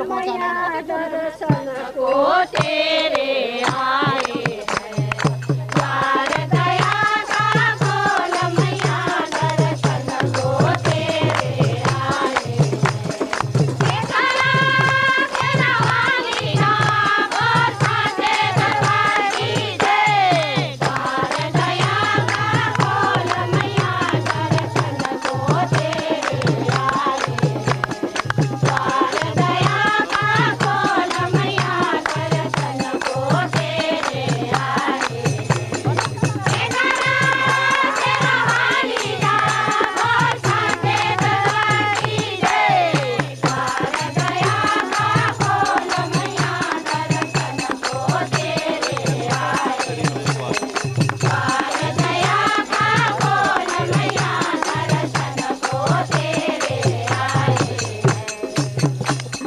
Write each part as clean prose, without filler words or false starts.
मैया दर्शन को तेरे आए हैं। द्वार दया का खोल मैया दर्शन को तेरे आए हैं। देखा तेरा वाली ना बोसा से दरबार की जय। द्वार दया का खोल मैया दर्शन को तेरे आए हैं। द्वार दया का खोल मैया दर्शन को तेरे आए हैं। देखा तेरा वाली ना बोसा से दरबार की जय। द्वार दया का खोल मैया दर्शन को तेरे आए हैं। द्वार दया का खोल मैया दर्शन को तेरे आए हैं।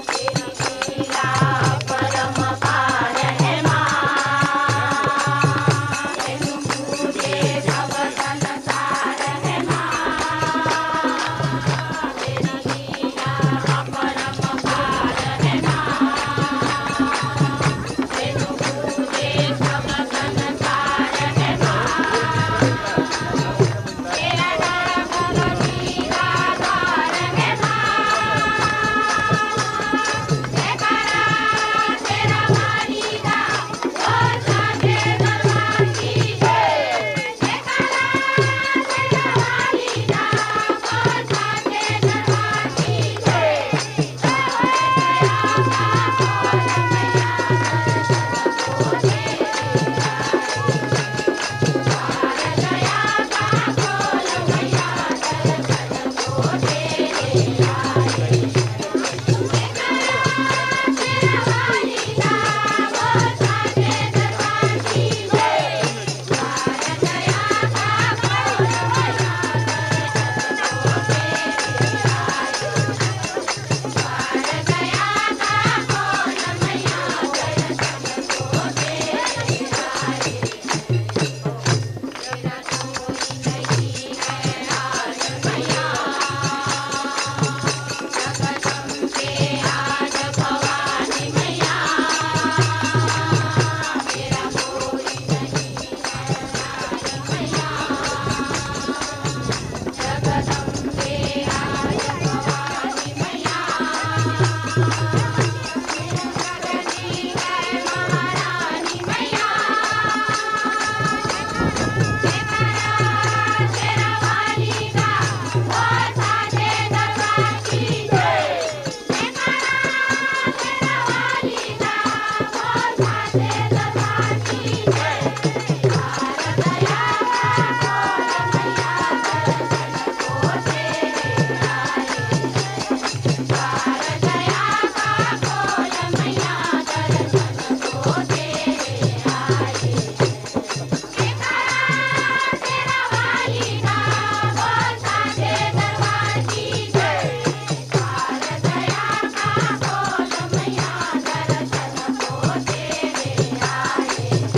तेरी लीला परम्पार है माँ, तेनु पूजे सब संसार है माँ। तेरी लीला परम्पार है माँ, तेनु पूजे सब संसार है माँ। तेरा नाम निराधार है माँ। जयकारा तेरा वाली का बोसा से दरबार की जय। जयकारा तेरा वाली का बोसा से दरबार की जय। द्वार दया का खोल मैया दर्शन को तेरे आए। द्वार दया का खोल मैया दर्शन को तेरे आए। देखा तेरा वाली ना बोसा से दरबार की जय। द्वार दया का खोल मैया दर्शन को तेरे आए। द्वार दया का खोल मैया दर्शन को तेरे आए। तेरा कोई नहीं है आज मैया, जगदम्बे आज भवानी मैया। तेरा कोई नहीं है आज मैया, जगदम्बे आज भवानी मैया। जगनी है महारानी मैया। जयकारा तेरा वाली का बोसा से दरबार की जय। जयकारा तेरा वाली का बोसा से दरबार की जय। द्वार दया का खोल मैया दर्शन को तेरे आए हैं। द्वार दया का खोल मैया दर्शन को तेरे आए हैं। देखा तेरा वाली का बोसा से दरबार की जय। द्वार दया का खोल मैया दर्शन को तेरे आए हैं।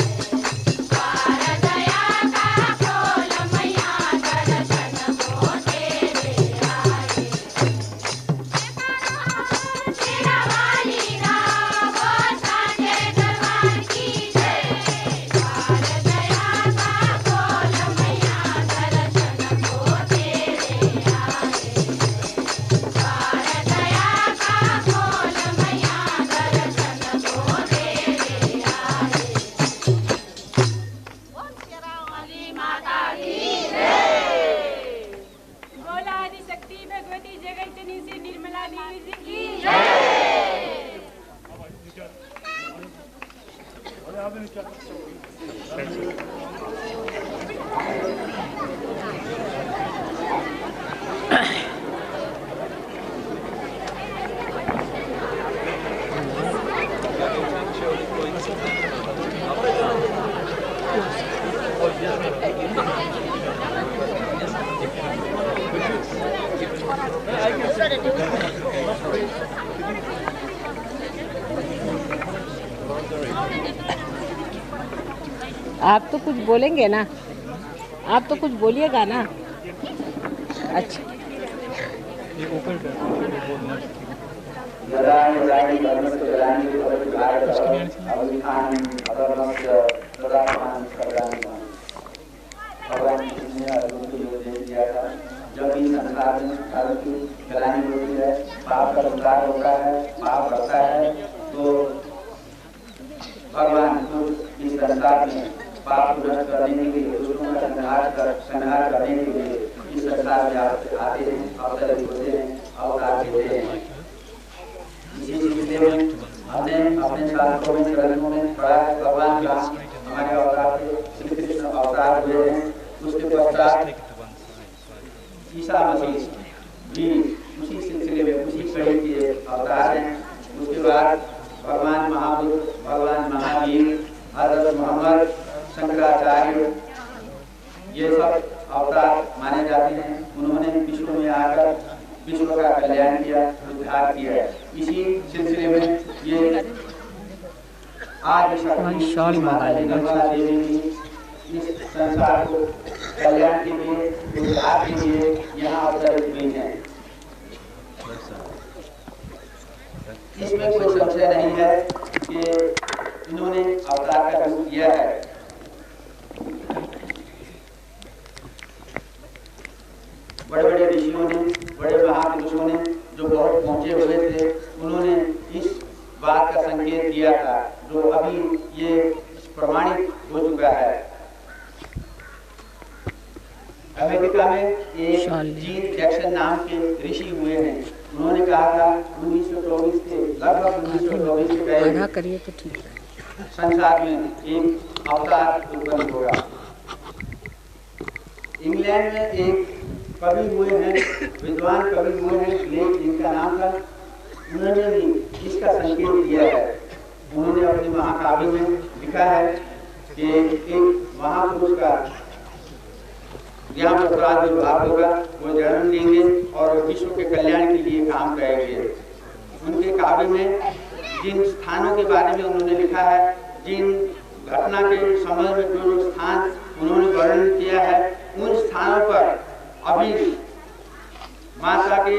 द्वार दया का खोल मैया दर्शन को तेरे आए हैं। तेरा वाली ना बोसा से दरबार की जय। द्वार दया का खोल मैया दर्शन को तेरे आए हैं। द्वार दया का खोल मैया दर्शन को तेरे आए हैं। बोल शेरा वाली माता की जय। बोला आदिशक्ति भगवती जगतजननी श्री निर्मला देवी जी की जय। आप तो कुछ बोलेंगे ना, आप तो कुछ बोलिएगा ना। अच्छा ये ओपन कर जलानि जलानि धर्मस्य जलानि भवति अवधानं अधर्मस्य तदात्मान कर्तानि। भगवान कृष्ण ने अर्जुन को उपदेश दिया था, जब इस संसार में धर्म की जलानी होती है, पाप का संसार होता है, पाप बढ़ता है, तो भगवान को इस संसार में पाप को नष्ट करने के लिए, दुष्टों का संहार करने के लिए इस संसार में आते हैं, अवतरित होते हैं, अवतार देते हैं। इसी सिलसिले में हमने अपने शास्त्रों में, ग्रंथों में पढ़ा है, भगवान राम हमारे अवतार थे, श्री कृष्ण अवतार हुए हैं। उसके पश्चात ईसा मसीह भी उसी सिलसिले में, उसी कड़ी के अवतार हैं। उसके बाद भगवान महाबुद्ध, भगवान महावीर, हज़रत मोहम्मद, शंकराचार्य, ये सब अवतार माने जाते हैं। उन्होंने विश्व में आकर विश्व का कल्याण किया, उद्धार किया। इसी सिलसिले में ये आज शक्ति माता निर्मला देवी भी इस संसार को कल्याण के लिए, उद्धार के लिए यहाँ अवतरित हुई हैं। इसमें कोई संशय नहीं है कि इन्होंने अवतार का रूप लिया है। बड़े बड़े ऋषियों ने, बड़े महापुरुषों ने, जो बहुत पहुंचे हुए थे, उन्होंने इस बात का संकेत दिया था, जो अभी ये प्रमाणित हो चुका है। अमेरिका में एक जीन जैक्सन नाम के ऋषि हुए हैं। उन्होंने कहा था 1924 के लगभग 1924 के पहले संसार में एक अवतार उत्पन्न होगा। इंग्लैंड में एक कवि हुए हैं, विद्वान कवि हुए हैं, लेख जिनका नाम था, उन्होंने भी इसका संकेत दिया है। उन्होंने अपने महाकाव्य में लिखा है कि एक महापुरुष का यहाँ पर प्रादुर्भाव होगा, वो जन्म लेंगे और विश्व के कल्याण के लिए काम करेंगे। उनके काव्य में जिन स्थानों के बारे में उन्होंने लिखा है, जिन घटना के संबंध में जो स्थान उन्होंने वर्णन किया है, उन स्थानों पर अभी माता के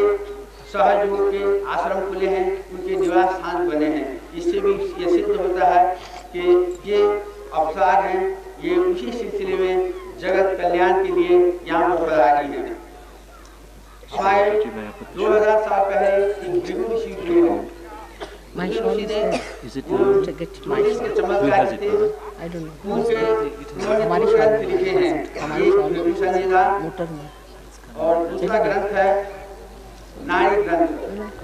सहयोग के आश्रम खुले हैं, उनके निवास स्थान बने हैं। इससे भी ये सिद्ध होता है कि ये अवतार हैं, ये उसी सिलसिले में जगत कल्याण के लिए यहाँ पर पधारी हैं। शायद 2000 साल पहले एक भृगु ऋषि हुए हैं। ऋषि ने चमत्कार थे, उन्होंने ग्रंथ लिखे हैं। एक भृगु संहिता और दूसरा ग्रंथ है नारी ग्रंथ।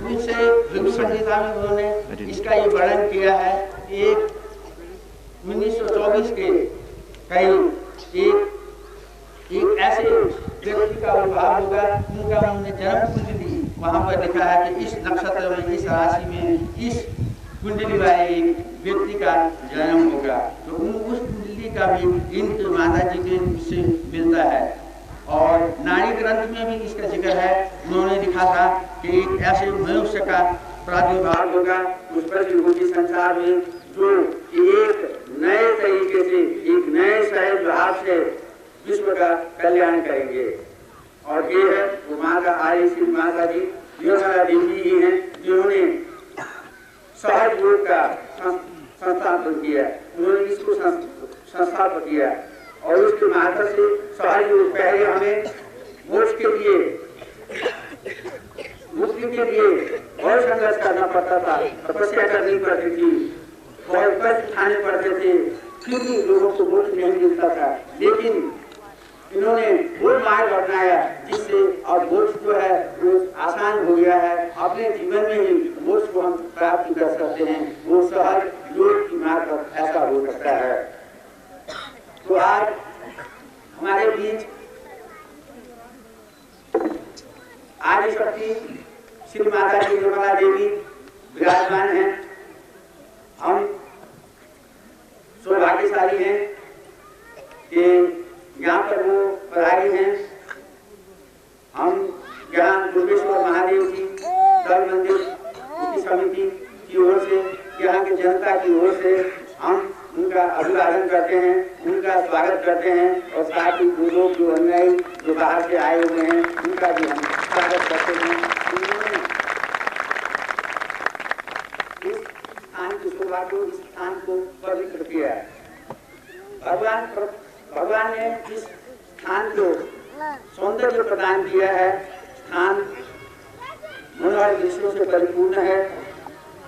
उनसे भृगु संहिता में उन्होंने इसका ये वर्णन किया है। एक 1924 के कहीं एक ऐसे व्यक्ति का उद्भाव होगा, उनका उन्होंने जन्म कुंडली वहाँ पर लिखा है कि इस नक्षत्र में, इस राशि में, इस कुंडली वाले एक व्यक्ति का जन्म होगा। तो उस कुंडली का भी इन माता जी के से मिलता है। और नारी ग्रंथ में भी इसका जिक्र है। उन्होंने लिखा था कि एक ऐसे मनुष्य का प्रादुर्भाव होगा, उत्पत्ति होगी संसार में, जो एक नए तरीके से, एक नए सहज भाव से विश्व का कल्याण करेंगे। और ये है वो माता आदि श्री माता जी, निर्मला देवी ही हैं, जिन्होंने सहज योग का संस्थापन किया। उन्होंने इसको संस्थापित किया और उसके माध्यम से सहज योग, पहले हमें मोक्ष के लिए, मुक्ति के लिए बहुत संघर्ष करना पड़ता था, तपस्या करनी पड़ती थी, बहुत कष्ट उठाने पड़ते थे, क्योंकि लोगों को मोक्ष नहीं मिलता था। लेकिन इन्होंने वो मार्ग अपनाया जिससे अब मोक्ष जो है वो आसान हो गया है। अपने जीवन में ही मोक्ष को हम प्राप्त कर सकते हैं। वो सहज योग की मार्ग पर ऐसा हो सकता है। तो आज हमारे बीच आदि शक्ति श्री माता जी निर्मला देवी विराजमान हैं। हम सौभाग्यशाली हैं कि यहाँ पर वो पधारी हैं। हम यहाँ दुर्गेश्वर महादेव जी दल मंदिर की समिति की ओर से, यहाँ की जनता की ओर से हम उनका अभिवादन करते हैं, उनका स्वागत करते हैं। और साथ ही वो लोग जो अनुयायी जो बाहर से आए हुए हैं, उनका भी हम स्वागत करते हैं। स्थान की शोभा को, इस स्थान को पवित्र किया है। भगवान ने इस स्थान को सौंदर्य प्रदान किया है। स्थान मनोहर दृश्यों से परिपूर्ण है,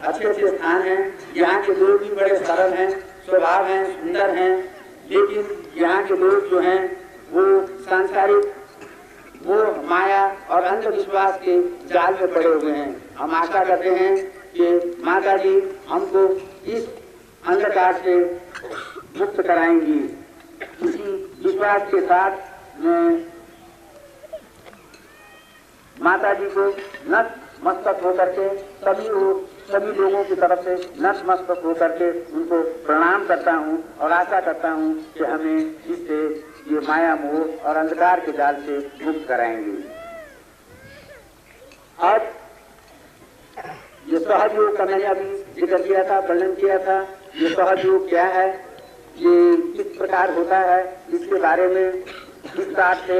अच्छे अच्छे स्थान हैं। यहाँ के लोग भी बड़े सरल हैं, स्वभाव हैं, सुंदर हैं, लेकिन यहाँ के लोग जो हैं वो सांसारिक, वो माया और अंधविश्वास के जाल में पड़े हुए हैं। हम आशा करते हैं कि माता जी हमको इस अंधकार से मुक्त कराएंगी। इसी विश्वास के साथ मैं माता जी को नतमस्तक होकर के सभी लोगों की तरफ से नतमस्तक होकर के उनको प्रणाम करता हूँ और आशा करता हूँ कि हमें इससे ये माया मोह और अंधकार के जाल से मुक्त कराएंगे। आज ये सहयोग का मैंने अभी जिक्र किया था, वर्णन किया था। ये सहयोग क्या है, ये किस प्रकार होता है, इसके बारे में विस्तार से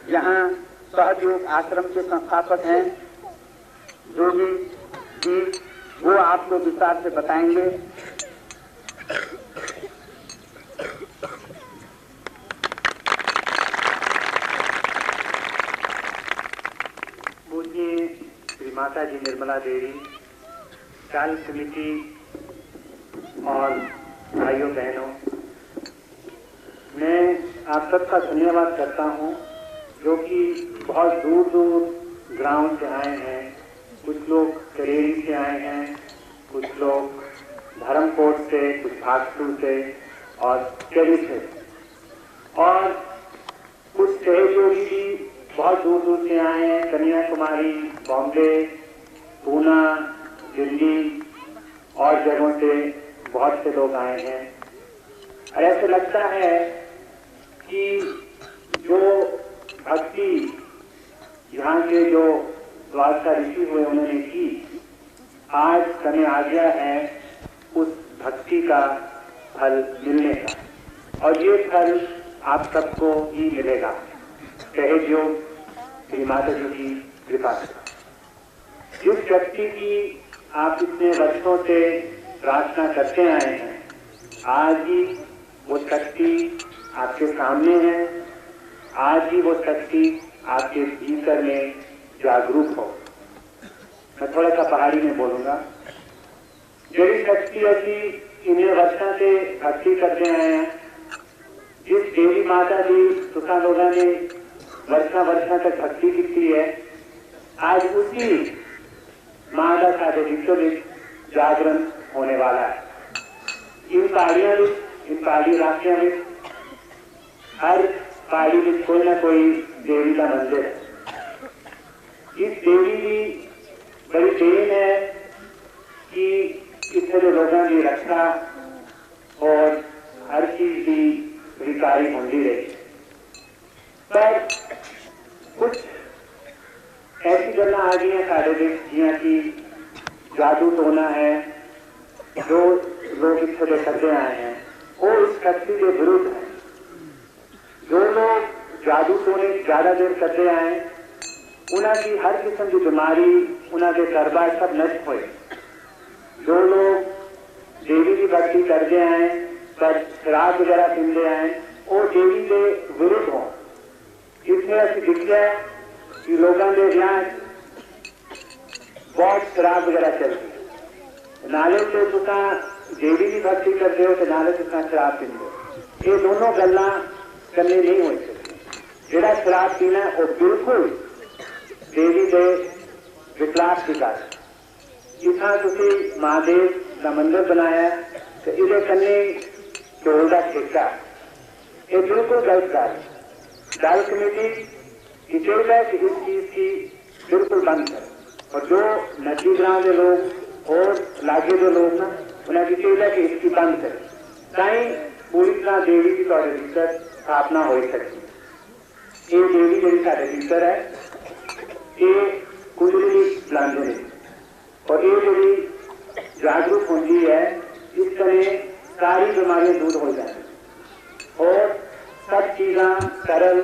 यहाँ सहयोग आश्रम के संस्थापक हैं जोगी जी, वो आपको विस्तार से बताएंगे। पूज्य श्री माता जी निर्मला देवी, चाल समिति और भाइयों बहनों, मैं आप सबका धन्यवाद करता हूं जो कि बहुत दूर दूर ग्राम से आए हैं। कुछ लोग करेरी से आए हैं, कुछ लोग धर्मकोट से, कुछ भागपुर से और केरी से, और कुछ सहयोगी भी बहुत दूर दूर से आए हैं। कन्याकुमारी, बॉम्बे, पूना, दिल्ली और जगहों से बहुत से लोग आए हैं। और ऐसे लगता है कि जो भक्ति यहाँ के जो द्वारका ऋषि हुए उन्होंने की, आज समय आ गया है उस भक्ति का फल मिलने का, और ये फल आप सबको ही मिलेगा, सहयोग श्री माता जी की कृपा से। जिस शक्ति की आप इतने वर्षों से प्रार्थना करते आए हैं, आज ही वो शक्ति आपके सामने है। आज ही वो शक्ति आपके भीतर में जागरूक हो। मैं थोड़ा सा पहाड़ी में बोलूंगा। ਜਿਹੜੀ शक्ति ਅਸੀਂ इन्हें वर्षों से भक्ति करते आए हैं, जिस देवी माता जी तुसा लोगों ने वर्षों तक भक्ति की है, आज उसी मां का साढ़े विश्व जागरण होने वाला है। इन पहाड़ियों में, इन पहाड़ी इलाकों में, हर पहाड़ी में कोई ना कोई देवी का मंदिर है। इस देवी की बड़ी देन है कि इतने लोगों की रक्षा और हर चीज की विकारी होती रही। पर कुछ ऐसी गल्ला आ गई है साढ़े देश जियां की जादू टोना है, जो लोग इतने करते आए हैं वो इस शक्ति के विरुद्ध है। जो लोग जादू टोने ज्यादा देर करते आए, उनकी हर किस्म की बीमारी, उनके कारोबार सब नष्ट हुए। जो लोग देवी की भक्ति करते आए पर शराब वगैरह पीते आए, वो देवी के विरुद्ध हो। इसमें असं दिखा कि लोगों के यहाँ बहुत शराब वगैरह चलती है। नाले से तुसा देवी की भक्ति करते हो तो नाले से शराब पीते हो। ये दोनों गल्ला करनी नहीं हो सकती। जेड़ा शराब पीना वो बिल्कुल देवी के विकलाप की गल। जिथा तुसी महादेव का मंदिर बनाया तो इहदे कन्ने चोल का ठेका, ये बिल्कुल गलत गल। दाल कमेटी की चाहिए कि इस चीज की बिल्कुल बंद है, और जो नदी ग्राम के लोग और लागे के लोग ना, उन्हें चाहिए कि इसकी बंद है, ताई पूरी तरह देवी की थोड़े भीतर स्थापना हो सकती। ये देवी जी साढ़े भीतर है, ये कुंडली बुलाते हैं, और ये जी जागरूक होती है, इस तरह सारी बीमारियां दूर हो जाती और सब चीज़ा सरल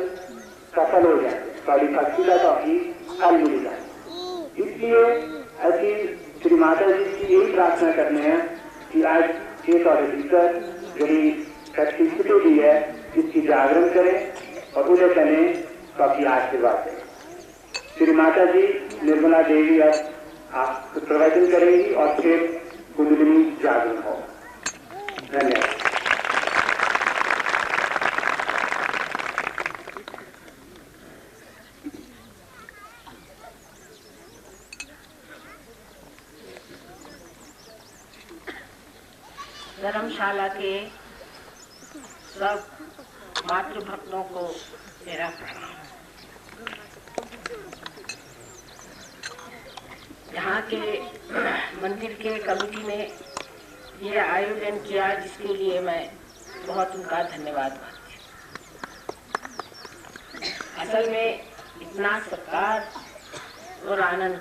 सफल हो जाती। थोड़ी भक्ति का तो ही फल मिल जाए। इसलिए अभी श्री माता जी की यही प्रार्थना करने हैं कि आज ये तौर भीतर जड़ी शक्ति दी है इसकी जागरण करें और उन्हें करें तो अपनी आशीर्वाद दें। श्री माता जी निर्मला देवी अब आप प्रवचन करेंगी और फिर कुंडलिनी जागरण हो। धन्यवाद। धर्मशाला के सब मातृभक्तों को मेरा प्रणाम। यहाँ के मंदिर के कमेटी ने ये आयोजन किया जिसके लिए मैं बहुत उनका धन्यवाद करती हूँ। असल में इतना सत्कार और आनंद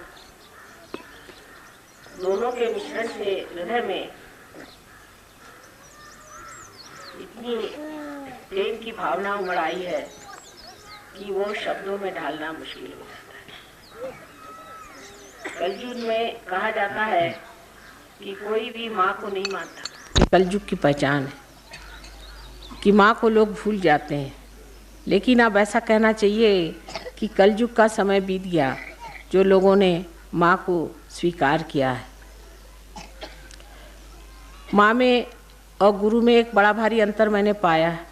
दोनों के मिश्रण से हृदय में इतनी प्रेम की भावना उमड़ आई है कि वो शब्दों में ढालना मुश्किल हो जाता है। कलयुग में कहा जाता है कि कोई भी माँ को नहीं मानता। कलयुग की पहचान है कि माँ को लोग भूल जाते हैं, लेकिन अब ऐसा कहना चाहिए कि कलयुग का समय बीत गया जो लोगों ने माँ को स्वीकार किया है। माँ में और गुरु में एक बड़ा भारी अंतर मैंने पाया है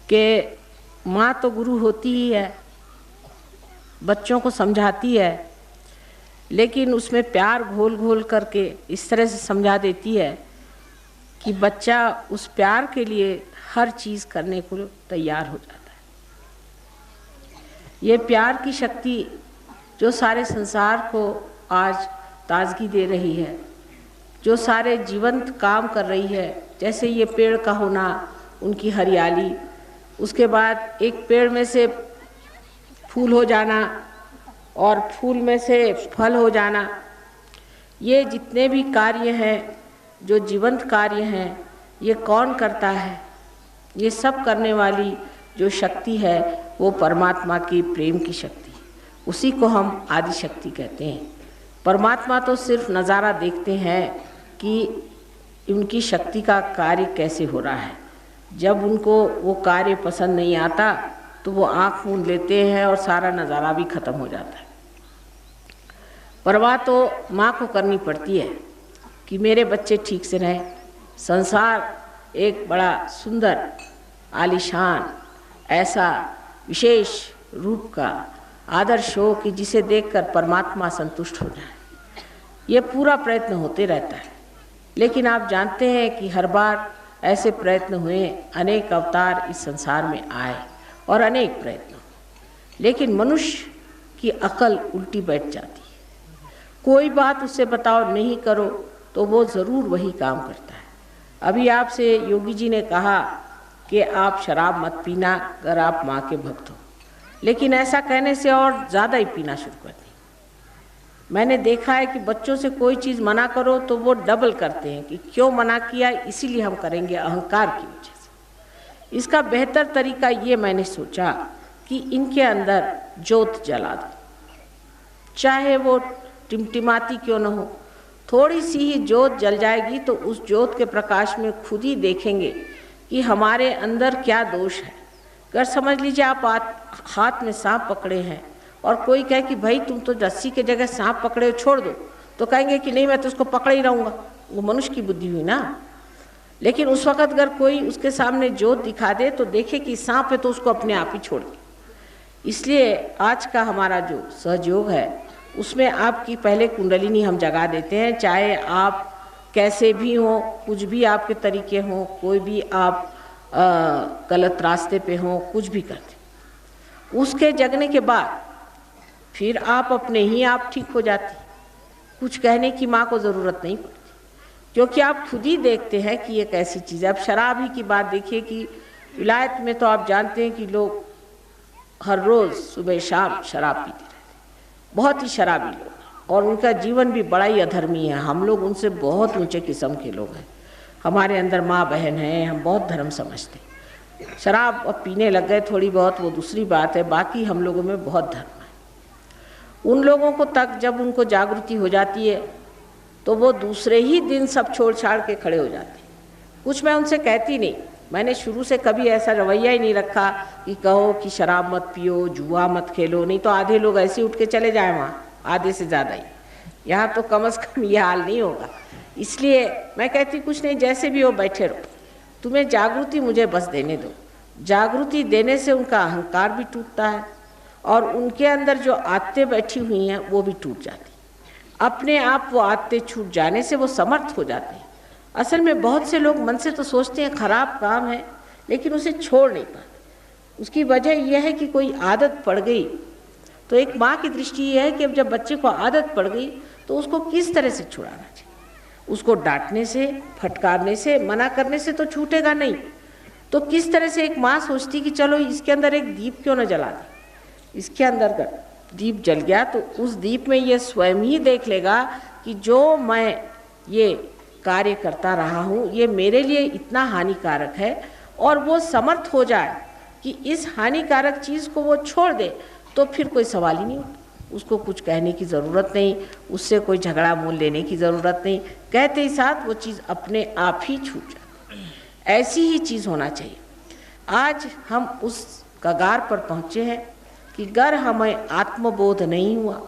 कि माँ तो गुरु होती ही है, बच्चों को समझाती है, लेकिन उसमें प्यार घोल घोल करके इस तरह से समझा देती है कि बच्चा उस प्यार के लिए हर चीज़ करने को तैयार हो जाता है। ये प्यार की शक्ति जो सारे संसार को आज ताजगी दे रही है, जो सारे जीवंत काम कर रही है, जैसे ये पेड़ का होना, उनकी हरियाली, उसके बाद एक पेड़ में से फूल हो जाना और फूल में से फल हो जाना, ये जितने भी कार्य हैं जो जीवंत कार्य हैं, ये कौन करता है? ये सब करने वाली जो शक्ति है वो परमात्मा की प्रेम की शक्ति, उसी को हम आदि शक्ति कहते हैं। परमात्मा तो सिर्फ नज़ारा देखते हैं कि उनकी शक्ति का कार्य कैसे हो रहा है। जब उनको वो कार्य पसंद नहीं आता तो वो आँख मूंद लेते हैं और सारा नज़ारा भी ख़त्म हो जाता है। परवाह तो माँ को करनी पड़ती है कि मेरे बच्चे ठीक से रहें। संसार एक बड़ा सुंदर आलीशान ऐसा विशेष रूप का आदर्श हो कि जिसे देखकर परमात्मा संतुष्ट हो जाए। ये पूरा प्रयत्न होते रहता है, लेकिन आप जानते हैं कि हर बार ऐसे प्रयत्न हुए, अनेक अवतार इस संसार में आए और अनेक प्रयत्न, लेकिन मनुष्य की अकल उल्टी बैठ जाती है। कोई बात उससे बताओ नहीं करो तो वो ज़रूर वही काम करता है। अभी आपसे योगी जी ने कहा कि आप शराब मत पीना अगर आप माँ के भक्त हो, लेकिन ऐसा कहने से और ज़्यादा ही पीना शुरू कर दी। मैंने देखा है कि बच्चों से कोई चीज़ मना करो तो वो डबल करते हैं कि क्यों मना किया, इसीलिए हम करेंगे, अहंकार की वजह से। इसका बेहतर तरीका ये मैंने सोचा कि इनके अंदर ज्योत जला दो, चाहे वो टिमटिमाती क्यों न हो, थोड़ी सी ही ज्योत जल जाएगी तो उस ज्योत के प्रकाश में खुद ही देखेंगे कि हमारे अंदर क्या दोष है। अगर समझ लीजिए आप हाथ में सांप पकड़े हैं और कोई कहे कि भाई तुम तो रस्सी के जगह सांप पकड़े हो, छोड़ दो, तो कहेंगे कि नहीं मैं तो उसको पकड़े ही रहूँगा। वो मनुष्य की बुद्धि हुई ना। लेकिन उस वक़्त अगर कोई उसके सामने ज्योत दिखा दे तो देखे कि सांप है तो उसको अपने आप ही छोड़ दे। इसलिए आज का हमारा जो सहयोग है उसमें आपकी पहले कुंडलिनी हम जगा देते हैं, चाहे आप कैसे भी हों, कुछ भी आपके तरीके हों, कोई भी आप गलत रास्ते पे हों, कुछ भी करते। उसके जगने के बाद फिर आप अपने ही आप ठीक हो जाती, कुछ कहने की माँ को ज़रूरत नहीं पड़ती, क्योंकि आप खुद ही देखते हैं कि ये कैसी चीज़ है। अब शराब ही की बात देखिए कि विलायत में तो आप जानते हैं कि लोग हर रोज़ सुबह शाम शराब पीते रहते, बहुत ही शराबी लोग, और उनका जीवन भी बड़ा ही अधर्मी है। हम लोग उनसे बहुत ऊंचे किस्म के लोग हैं। हमारे अंदर माँ बहन है, हम बहुत धर्म समझते हैं। शराब अब पीने लग गए थोड़ी बहुत, वो दूसरी बात है, बाकी हम लोगों में बहुत धर्म है। उन लोगों को तक जब उनको जागृति हो जाती है तो वो दूसरे ही दिन सब छोड़ छाड़ के खड़े हो जाते। कुछ मैं उनसे कहती नहीं, मैंने शुरू से कभी ऐसा रवैया ही नहीं रखा कि कहो कि शराब मत पियो, जुआ मत खेलो, नहीं तो आधे लोग ऐसे उठ के चले जाए वहाँ, आधे से ज़्यादा ही। यहाँ तो कम से कम ये हाल नहीं होगा। इसलिए मैं कहती कुछ नहीं, जैसे भी हो बैठे रहो, तुम्हें जागृति मुझे बस देने दो। जागृति देने से उनका अहंकार भी टूटता है और उनके अंदर जो आदतें बैठी हुई हैं वो भी टूट जाती। अपने आप वो आदतें छूट जाने से वो समर्थ हो जाते हैं। असल में बहुत से लोग मन से तो सोचते हैं खराब काम है, लेकिन उसे छोड़ नहीं पाते। उसकी वजह यह है कि कोई आदत पड़ गई। तो एक माँ की दृष्टि ये है कि अब जब बच्चे को आदत पड़ गई तो उसको किस तरह से छुड़ाना चाहिए। उसको डांटने से, फटकारने से, मना करने से तो छूटेगा नहीं। तो किस तरह से एक माँ सोचती कि चलो इसके अंदर एक दीप क्यों न जला दें। इसके अंदर का दीप जल गया तो उस दीप में ये स्वयं ही देख लेगा कि जो मैं ये कार्य करता रहा हूँ ये मेरे लिए इतना हानिकारक है, और वो समर्थ हो जाए कि इस हानिकारक चीज़ को वो छोड़ दे, तो फिर कोई सवाल ही नहीं होता। उसको कुछ कहने की ज़रूरत नहीं, उससे कोई झगड़ा मोल लेने की ज़रूरत नहीं, कहते ही साथ वो चीज़ अपने आप ही छूट जाती। ऐसी ही चीज़ होना चाहिए। आज हम उस कगार पर पहुँचे हैं कि अगर हमें आत्मबोध नहीं हुआ,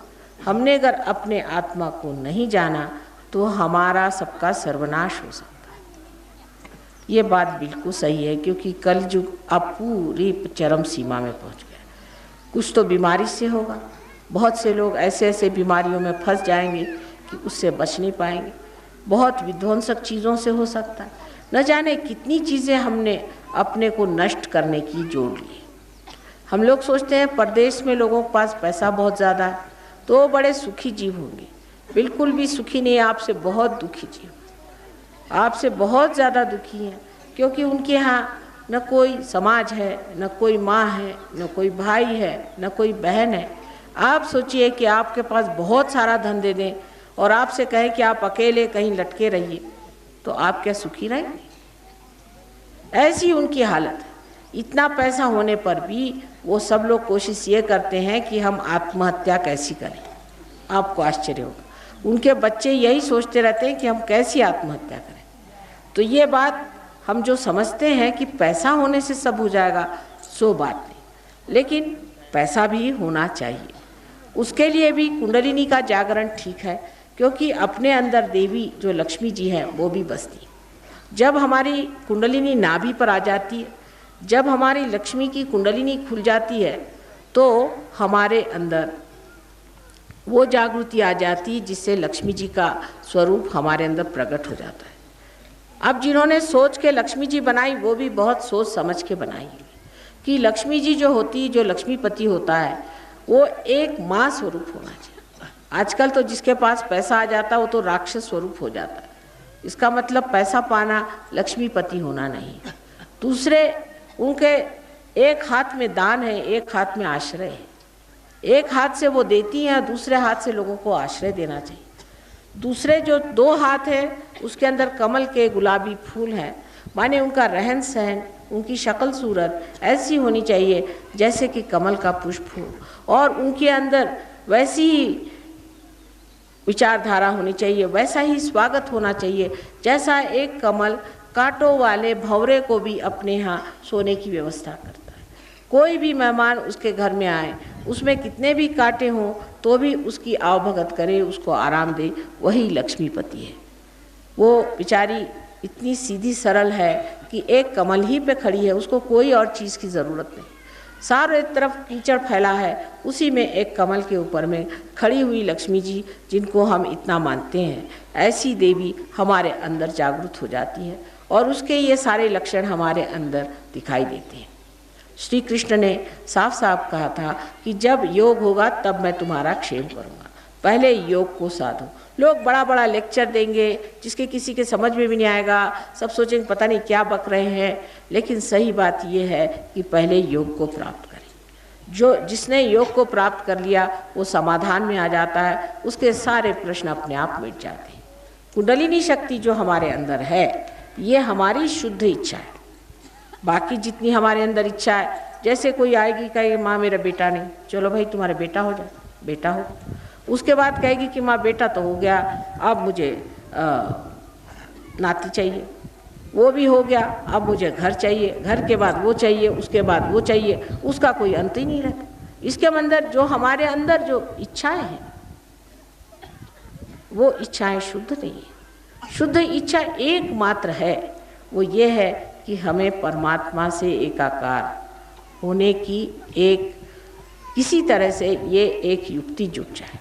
हमने अगर अपने आत्मा को नहीं जाना, तो हमारा सबका सर्वनाश हो सकता है। ये बात बिल्कुल सही है, क्योंकि कलयुग अब पूरी चरम सीमा में पहुंच गया। कुछ तो बीमारी से होगा, बहुत से लोग ऐसे ऐसे बीमारियों में फंस जाएंगे कि उससे बच नहीं पाएंगे। बहुत विध्वंसक चीज़ों से हो सकता है। न जाने कितनी चीज़ें हमने अपने को नष्ट करने की जोड़ ली। हम लोग सोचते हैं परदेश में लोगों के पास पैसा बहुत ज़्यादा है तो वो बड़े सुखी जीव होंगे। बिल्कुल भी सुखी नहीं, आपसे बहुत दुखी जीव, आपसे बहुत ज़्यादा दुखी हैं, क्योंकि उनके यहाँ न कोई समाज है, न कोई माँ है, न कोई भाई है, न कोई बहन है। आप सोचिए कि आपके पास बहुत सारा धन दे दें और आपसे कहें कि आप अकेले कहीं लटके रहिए, तो आप क्या सुखी रहेंगे? ऐसी उनकी हालत है। इतना पैसा होने पर भी वो सब लोग कोशिश ये करते हैं कि हम आत्महत्या कैसी करें। आपको आश्चर्य होगा, उनके बच्चे यही सोचते रहते हैं कि हम कैसी आत्महत्या करें। तो ये बात हम जो समझते हैं कि पैसा होने से सब हो जाएगा, सो बात नहीं। लेकिन पैसा भी होना चाहिए, उसके लिए भी कुंडलिनी का जागरण ठीक है, क्योंकि अपने अंदर देवी जो लक्ष्मी जी है वो भी बसती है। जब हमारी कुंडलिनी नाभि पर आ जाती है, जब हमारी लक्ष्मी की कुंडलिनी खुल जाती है, तो हमारे अंदर वो जागृति आ जाती है जिससे लक्ष्मी जी का स्वरूप हमारे अंदर प्रकट हो जाता है। अब जिन्होंने सोच के लक्ष्मी जी बनाई वो भी बहुत सोच समझ के बनाई कि लक्ष्मी जी जो होती, जो लक्ष्मीपति होता है, वो एक माँ स्वरूप होना चाहिए। आजकल तो जिसके पास पैसा आ जाता है वो तो राक्षस स्वरूप हो जाता है। इसका मतलब पैसा पाना लक्ष्मीपति होना नहीं। दूसरे उनके एक हाथ में दान है, एक हाथ में आश्रय है। एक हाथ से वो देती हैं, दूसरे हाथ से लोगों को आश्रय देना चाहिए। दूसरे जो दो हाथ हैं उसके अंदर कमल के गुलाबी फूल हैं, माने उनका रहन सहन, उनकी शक्ल सूरत ऐसी होनी चाहिए जैसे कि कमल का पुष्प हो, और उनके अंदर वैसी ही विचारधारा होनी चाहिए, वैसा ही स्वागत होना चाहिए जैसा एक कमल कांटों वाले भंवरे को भी अपने यहाँ सोने की व्यवस्था करता है। कोई भी मेहमान उसके घर में आए, उसमें कितने भी कांटे हों तो भी उसकी आवभगत करे, उसको आराम दे, वही लक्ष्मीपति है। वो बेचारी इतनी सीधी सरल है कि एक कमल ही पे खड़ी है, उसको कोई और चीज़ की ज़रूरत नहीं। सारे तरफ कीचड़ फैला है, उसी में एक कमल के ऊपर में खड़ी हुई लक्ष्मी जी, जिनको हम इतना मानते हैं, ऐसी देवी हमारे अंदर जागृत हो जाती है और उसके ये सारे लक्षण हमारे अंदर दिखाई देते हैं। श्री कृष्ण ने साफ साफ कहा था कि जब योग होगा तब मैं तुम्हारा क्षेम करूँगा, पहले योग को साधो। लोग बड़ा बड़ा लेक्चर देंगे जिसके किसी के समझ में भी नहीं आएगा, सब सोचेंगे पता नहीं क्या बक रहे हैं, लेकिन सही बात यह है कि पहले योग को प्राप्त करें। जिसने योग को प्राप्त कर लिया वो समाधान में आ जाता है, उसके सारे प्रश्न अपने आप मिट जाते हैं। कुंडलिनी शक्ति जो हमारे अंदर है ये हमारी शुद्ध इच्छा है। बाकी जितनी हमारे अंदर इच्छा है, जैसे कोई आएगी कहेगी माँ मेरा बेटा नहीं, चलो भाई तुम्हारा बेटा हो जाए, बेटा हो। उसके बाद कहेगी कि माँ बेटा तो हो गया, अब मुझे नाती चाहिए, वो भी हो गया, अब मुझे घर चाहिए, घर के बाद वो चाहिए, उसके बाद वो चाहिए, उसका कोई अंत ही नहीं रहता। इसके अंदर जो हमारे अंदर जो इच्छाएं हैं वो इच्छाएं शुद्ध नहीं है। शुद्ध इच्छा एकमात्र है, वो ये है कि हमें परमात्मा से एकाकार होने की एक किसी तरह से ये एक युक्ति जुट जाए,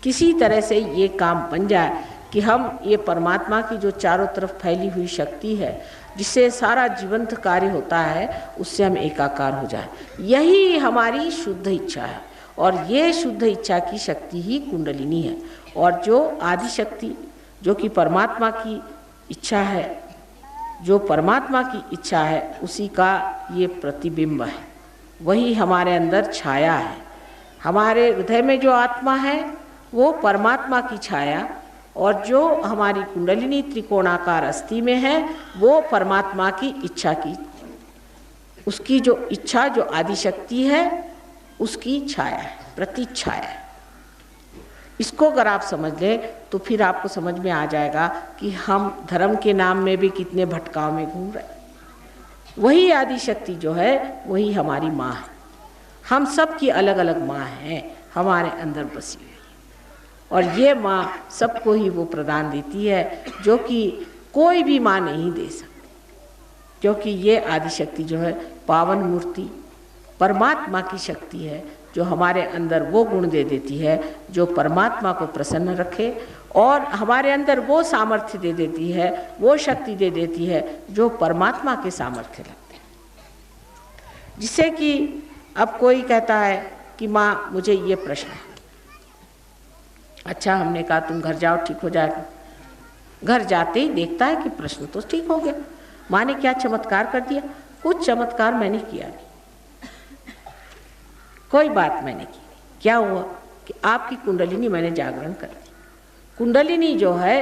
किसी तरह से ये काम बन जाए कि हम ये परमात्मा की जो चारों तरफ फैली हुई शक्ति है जिससे सारा जीवंत कार्य होता है, उससे हम एकाकार हो जाए। यही हमारी शुद्ध इच्छा है और ये शुद्ध इच्छा की शक्ति ही कुंडलिनी है। और जो आदि शक्ति जो कि परमात्मा की इच्छा है, जो परमात्मा की इच्छा है, उसी का ये प्रतिबिंब है, वही हमारे अंदर छाया है। हमारे हृदय में जो आत्मा है वो परमात्मा की छाया, और जो हमारी कुंडलिनी त्रिकोणाकार अस्थि में है वो परमात्मा की इच्छा की, उसकी जो इच्छा जो आदि शक्ति है उसकी छाया है, प्रतिछाया है। इसको अगर आप समझ लें तो फिर आपको समझ में आ जाएगा कि हम धर्म के नाम में भी कितने भटकाव में घूम रहे हैं। वही आदि शक्ति जो है वही हमारी माँ है। हम सब की अलग अलग माँ हैं हमारे अंदर बसी हुई, और ये माँ सबको ही वो प्रदान देती है जो कि कोई भी माँ नहीं दे सकती, क्योंकि ये आदि शक्ति जो है पावन मूर्ति परमात्मा की शक्ति है, जो हमारे अंदर वो गुण दे देती है जो परमात्मा को प्रसन्न रखे, और हमारे अंदर वो सामर्थ्य दे देती है, वो शक्ति दे देती है जो परमात्मा के सामर्थ्य लगते हैं। जिससे कि अब कोई कहता है कि माँ मुझे ये प्रश्न है, अच्छा हमने कहा तुम घर जाओ ठीक हो जाएगा। घर जाते ही देखता है कि प्रश्न तो ठीक हो गया, माँ ने क्या चमत्कार कर दिया। कुछ चमत्कार मैंने किया नहीं, कोई बात मैंने की। क्या हुआ कि आपकी कुंडलिनी मैंने जागरण कर दी। कुंडलिनी जो है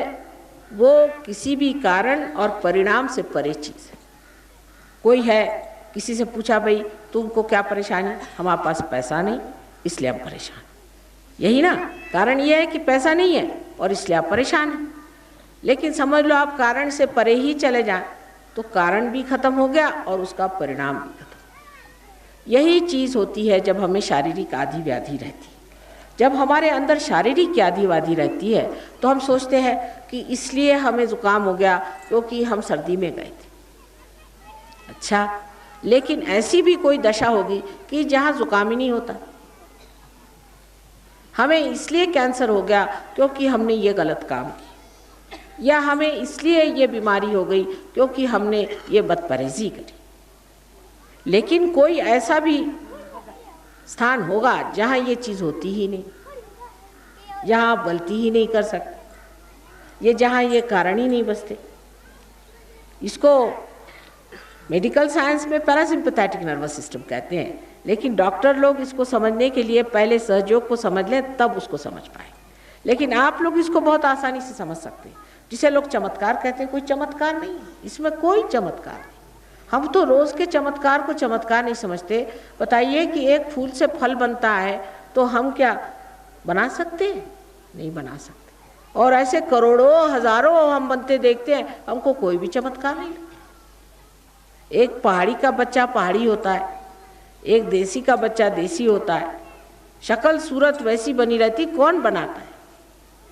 वो किसी भी कारण और परिणाम से परे चीज़ है। कोई है, किसी से पूछा भाई तुमको क्या परेशानी, हमारे पास पैसा नहीं इसलिए हम परेशान, यही ना कारण ये है कि पैसा नहीं है और इसलिए आप परेशान हैं। लेकिन समझ लो आप कारण से परे ही चले जाएं तो कारण भी खत्म हो गया और उसका परिणाम भी खत्म। यही चीज़ होती है जब हमें शारीरिक आदि व्याधि रहती है। जब हमारे अंदर शारीरिक आदि व्याधि रहती है तो हम सोचते हैं कि इसलिए हमें ज़ुकाम हो गया क्योंकि हम सर्दी में गए थे। अच्छा, लेकिन ऐसी भी कोई दशा होगी कि जहाँ ज़ुकाम ही नहीं होता। हमें इसलिए कैंसर हो गया क्योंकि हमने ये गलत काम किया, या हमें इसलिए ये बीमारी हो गई क्योंकि हमने ये बदपरहेज़ी करी। लेकिन कोई ऐसा भी स्थान होगा जहाँ ये चीज़ होती ही नहीं, जहाँ आप गलती ही नहीं कर सकते, ये जहाँ ये कारण ही नहीं बचते। इसको मेडिकल साइंस में पैरासिम्पैथेटिक नर्वस सिस्टम कहते हैं, लेकिन डॉक्टर लोग इसको समझने के लिए पहले सहयोग को समझ लें तब उसको समझ पाए। लेकिन आप लोग इसको बहुत आसानी से समझ सकते हैं। जिसे लोग चमत्कार कहते हैं, कोई चमत्कार नहीं, इसमें कोई चमत्कार नहीं। हम तो रोज़ के चमत्कार को चमत्कार नहीं समझते। बताइए कि एक फूल से फल बनता है तो हम क्या बना सकते हैं? नहीं बना सकते। और ऐसे करोड़ों हजारों हम बनते देखते हैं, हमको कोई भी चमत्कार नहीं। एक पहाड़ी का बच्चा पहाड़ी होता है, एक देसी का बच्चा देसी होता है, शक्ल सूरत वैसी बनी रहती, कौन बनाता है?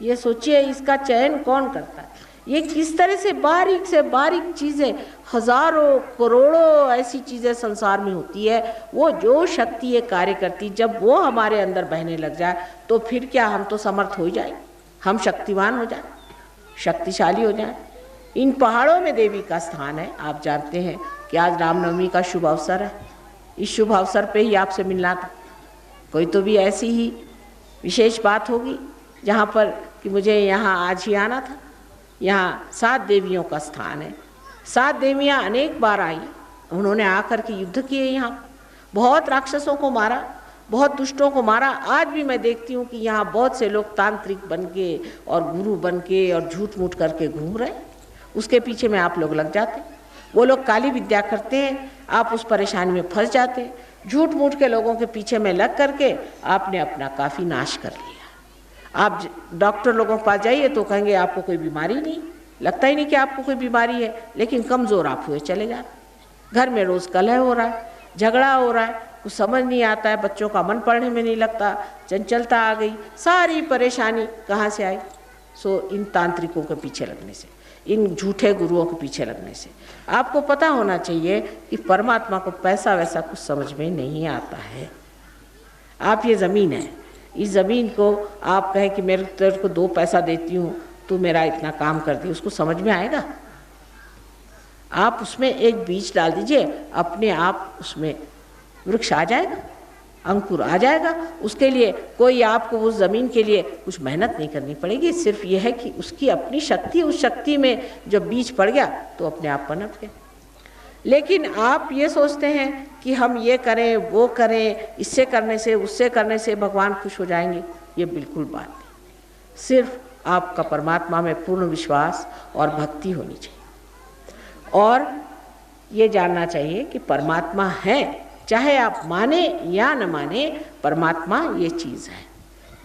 ये सोचिए, इसका चयन कौन करता है? ये किस तरह से बारीक चीज़ें, हजारों करोड़ों ऐसी चीज़ें संसार में होती है। वो जो शक्ति ये कार्य करती, जब वो हमारे अंदर बहने लग जाए तो फिर क्या हम तो समर्थ हो जाए, हम शक्तिवान हो जाए, शक्तिशाली हो जाए। इन पहाड़ों में देवी का स्थान है। आप जानते हैं कि आज रामनवमी का शुभ अवसर है। इस शुभ अवसर पे ही आपसे मिलना था। कोई तो भी ऐसी ही विशेष बात होगी जहाँ पर कि मुझे यहाँ आज ही आना था। यहाँ 7 देवियों का स्थान है। 7 देवियाँ अनेक बार आई, उन्होंने आकर के युद्ध किए, यहाँ बहुत राक्षसों को मारा, बहुत दुष्टों को मारा। आज भी मैं देखती हूँ कि यहाँ बहुत से लोग तांत्रिक बन के और गुरु बन के और झूठ मूठ करके घूम रहे। उसके पीछे में आप लोग लग जाते, वो लोग काली विद्या करते हैं, आप उस परेशानी में फंस जाते हैं। झूठ मूठ के लोगों के पीछे में लग करके आपने अपना काफ़ी नाश कर लिया। आप डॉक्टर लोगों के पास जाइए तो कहेंगे आपको कोई बीमारी नहीं, लगता ही नहीं कि आपको कोई बीमारी है, लेकिन कमज़ोर आप हुए चले जा रहे। घर में रोज़ कलह हो रहा है, झगड़ा हो रहा है, कुछ समझ नहीं आता है, बच्चों का मन पढ़ने में नहीं लगता, चंचलता आ गई, सारी परेशानी कहाँ से आई? सो इन तांत्रिकों के पीछे लगने से, इन झूठे गुरुओं के पीछे लगने से। आपको पता होना चाहिए कि परमात्मा को पैसा वैसा कुछ समझ में नहीं आता है। आप ये ज़मीन है, इस ज़मीन को आप कहें कि मेरे तेरे को 2 पैसा देती हूँ, तू मेरा इतना काम कर दी, उसको समझ में आएगा? आप उसमें एक बीज डाल दीजिए, अपने आप उसमें वृक्ष आ जाएगा, अंकुर आ जाएगा। उसके लिए कोई आपको उस ज़मीन के लिए कुछ मेहनत नहीं करनी पड़ेगी, सिर्फ ये है कि उसकी अपनी शक्ति, उस शक्ति में जब बीज पड़ गया तो अपने आप पनप गया। लेकिन आप ये सोचते हैं कि हम ये करें वो करें, इससे करने से उससे करने से भगवान खुश हो जाएंगे, ये बिल्कुल बात नहीं। सिर्फ आपका परमात्मा में पूर्ण विश्वास और भक्ति होनी चाहिए और ये जानना चाहिए कि परमात्मा है, चाहे आप माने या न माने, परमात्मा ये चीज़ है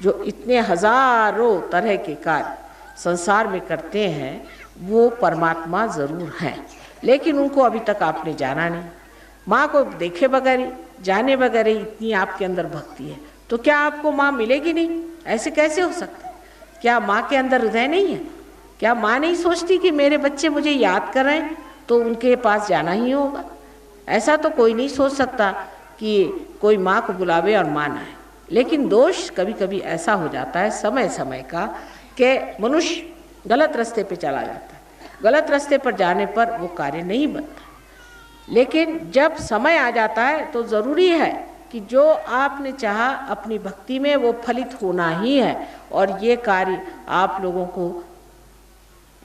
जो इतने हजारों तरह के कार्य संसार में करते हैं, वो परमात्मा ज़रूर है, लेकिन उनको अभी तक आपने जाना नहीं। माँ को देखे बगैर ही, जाने बगैर ही इतनी आपके अंदर भक्ति है, तो क्या आपको माँ मिलेगी नहीं? ऐसे कैसे हो सकता है? क्या माँ के अंदर हृदय नहीं है? क्या माँ नहीं सोचती कि मेरे बच्चे मुझे याद कर रहे हैं तो उनके पास जाना ही होगा? ऐसा तो कोई नहीं सोच सकता कि कोई माँ को बुलावे और माँ ना आए। लेकिन दोष कभी कभी ऐसा हो जाता है समय समय का कि मनुष्य गलत रास्ते पे चला जाता है, गलत रास्ते पर जाने पर वो कार्य नहीं बनता। लेकिन जब समय आ जाता है तो ज़रूरी है कि जो आपने चाहा अपनी भक्ति में वो फलित होना ही है, और ये कार्य आप लोगों को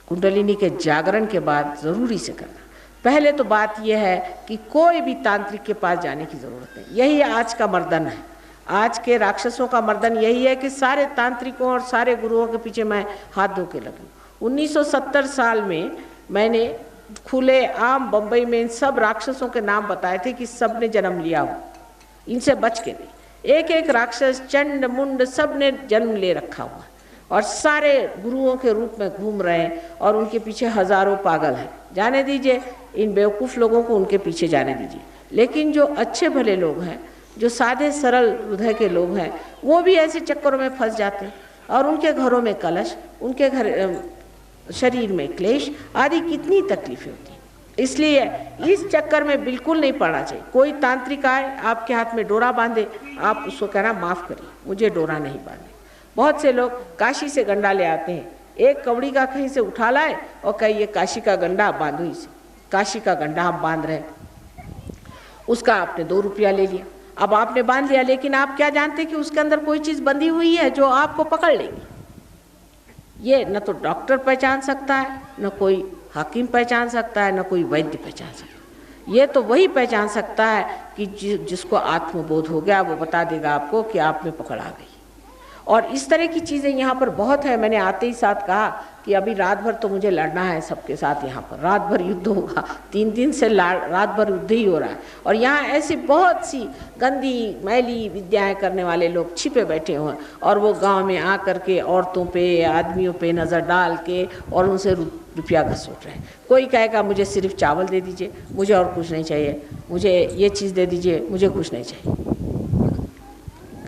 कुंडलिनी के जागरण के बाद ज़रूरी से करना। पहले तो बात यह है कि कोई भी तांत्रिक के पास जाने की ज़रूरत नहीं। यही आज का मर्दन है, आज के राक्षसों का मर्दन यही है कि सारे तांत्रिकों और सारे गुरुओं के पीछे मैं हाथ धो के लगूँ। 1970 साल में मैंने खुले आम बम्बई में इन सब राक्षसों के नाम बताए थे कि सब ने जन्म लिया हो, इनसे बच के नहीं। एक एक राक्षस चंड मुंड सब ने जन्म ले रखा हुआ और सारे गुरुओं के रूप में घूम रहे हैं और उनके पीछे हजारों पागल हैं। जाने दीजिए, इन बेवकूफ़ लोगों को उनके पीछे जाने दीजिए। लेकिन जो अच्छे भले लोग हैं, जो सादे सरल हृदय के लोग हैं, वो भी ऐसे चक्करों में फंस जाते हैं और उनके घरों में कलश, उनके घर शरीर में क्लेश आदि कितनी तकलीफें होती हैं। इसलिए इस चक्कर में बिल्कुल नहीं पड़ना चाहिए। कोई तांत्रिक आए, आपके हाथ में डोरा बांधे, आप उसको कहना माफ़ करिए, मुझे डोरा नहीं बांधे। बहुत से लोग काशी से गंडा ले आते हैं, एक कवड़ी का कहीं से उठा लाए और कहिए काशी का गंडा बांधो इसे, काशी का गंडा हम बांध रहे हैं। उसका आपने 2 रुपया ले लिया, अब आपने बांध लिया, लेकिन आप क्या जानते कि उसके अंदर कोई चीज़ बंधी हुई है जो आपको पकड़ लेगी। ये न तो डॉक्टर पहचान सकता है, न कोई हाकिम पहचान सकता है, न कोई वैद्य पहचान सकता है। ये तो वही पहचान सकता है कि जिसको आत्मबोध हो गया, वो बता देगा आपको कि आप में पकड़ आ गई। और इस तरह की चीज़ें यहाँ पर बहुत है। मैंने आते ही साथ कहा कि अभी रात भर तो मुझे लड़ना है सबके साथ, यहाँ पर रात भर युद्ध होगा। 3 दिन से रात भर युद्ध ही हो रहा है और यहाँ ऐसी बहुत सी गंदी मैली विद्याएं करने वाले लोग छिपे बैठे हुए हैं और वो गांव में आ कर के औरतों पे, आदमियों पे नज़र डाल के और उनसे रुपया घसोट रहे हैं। कोई कहेगा मुझे सिर्फ चावल दे दीजिए, मुझे और कुछ नहीं चाहिए, मुझे ये चीज़ दे दीजिए, मुझे कुछ नहीं चाहिए।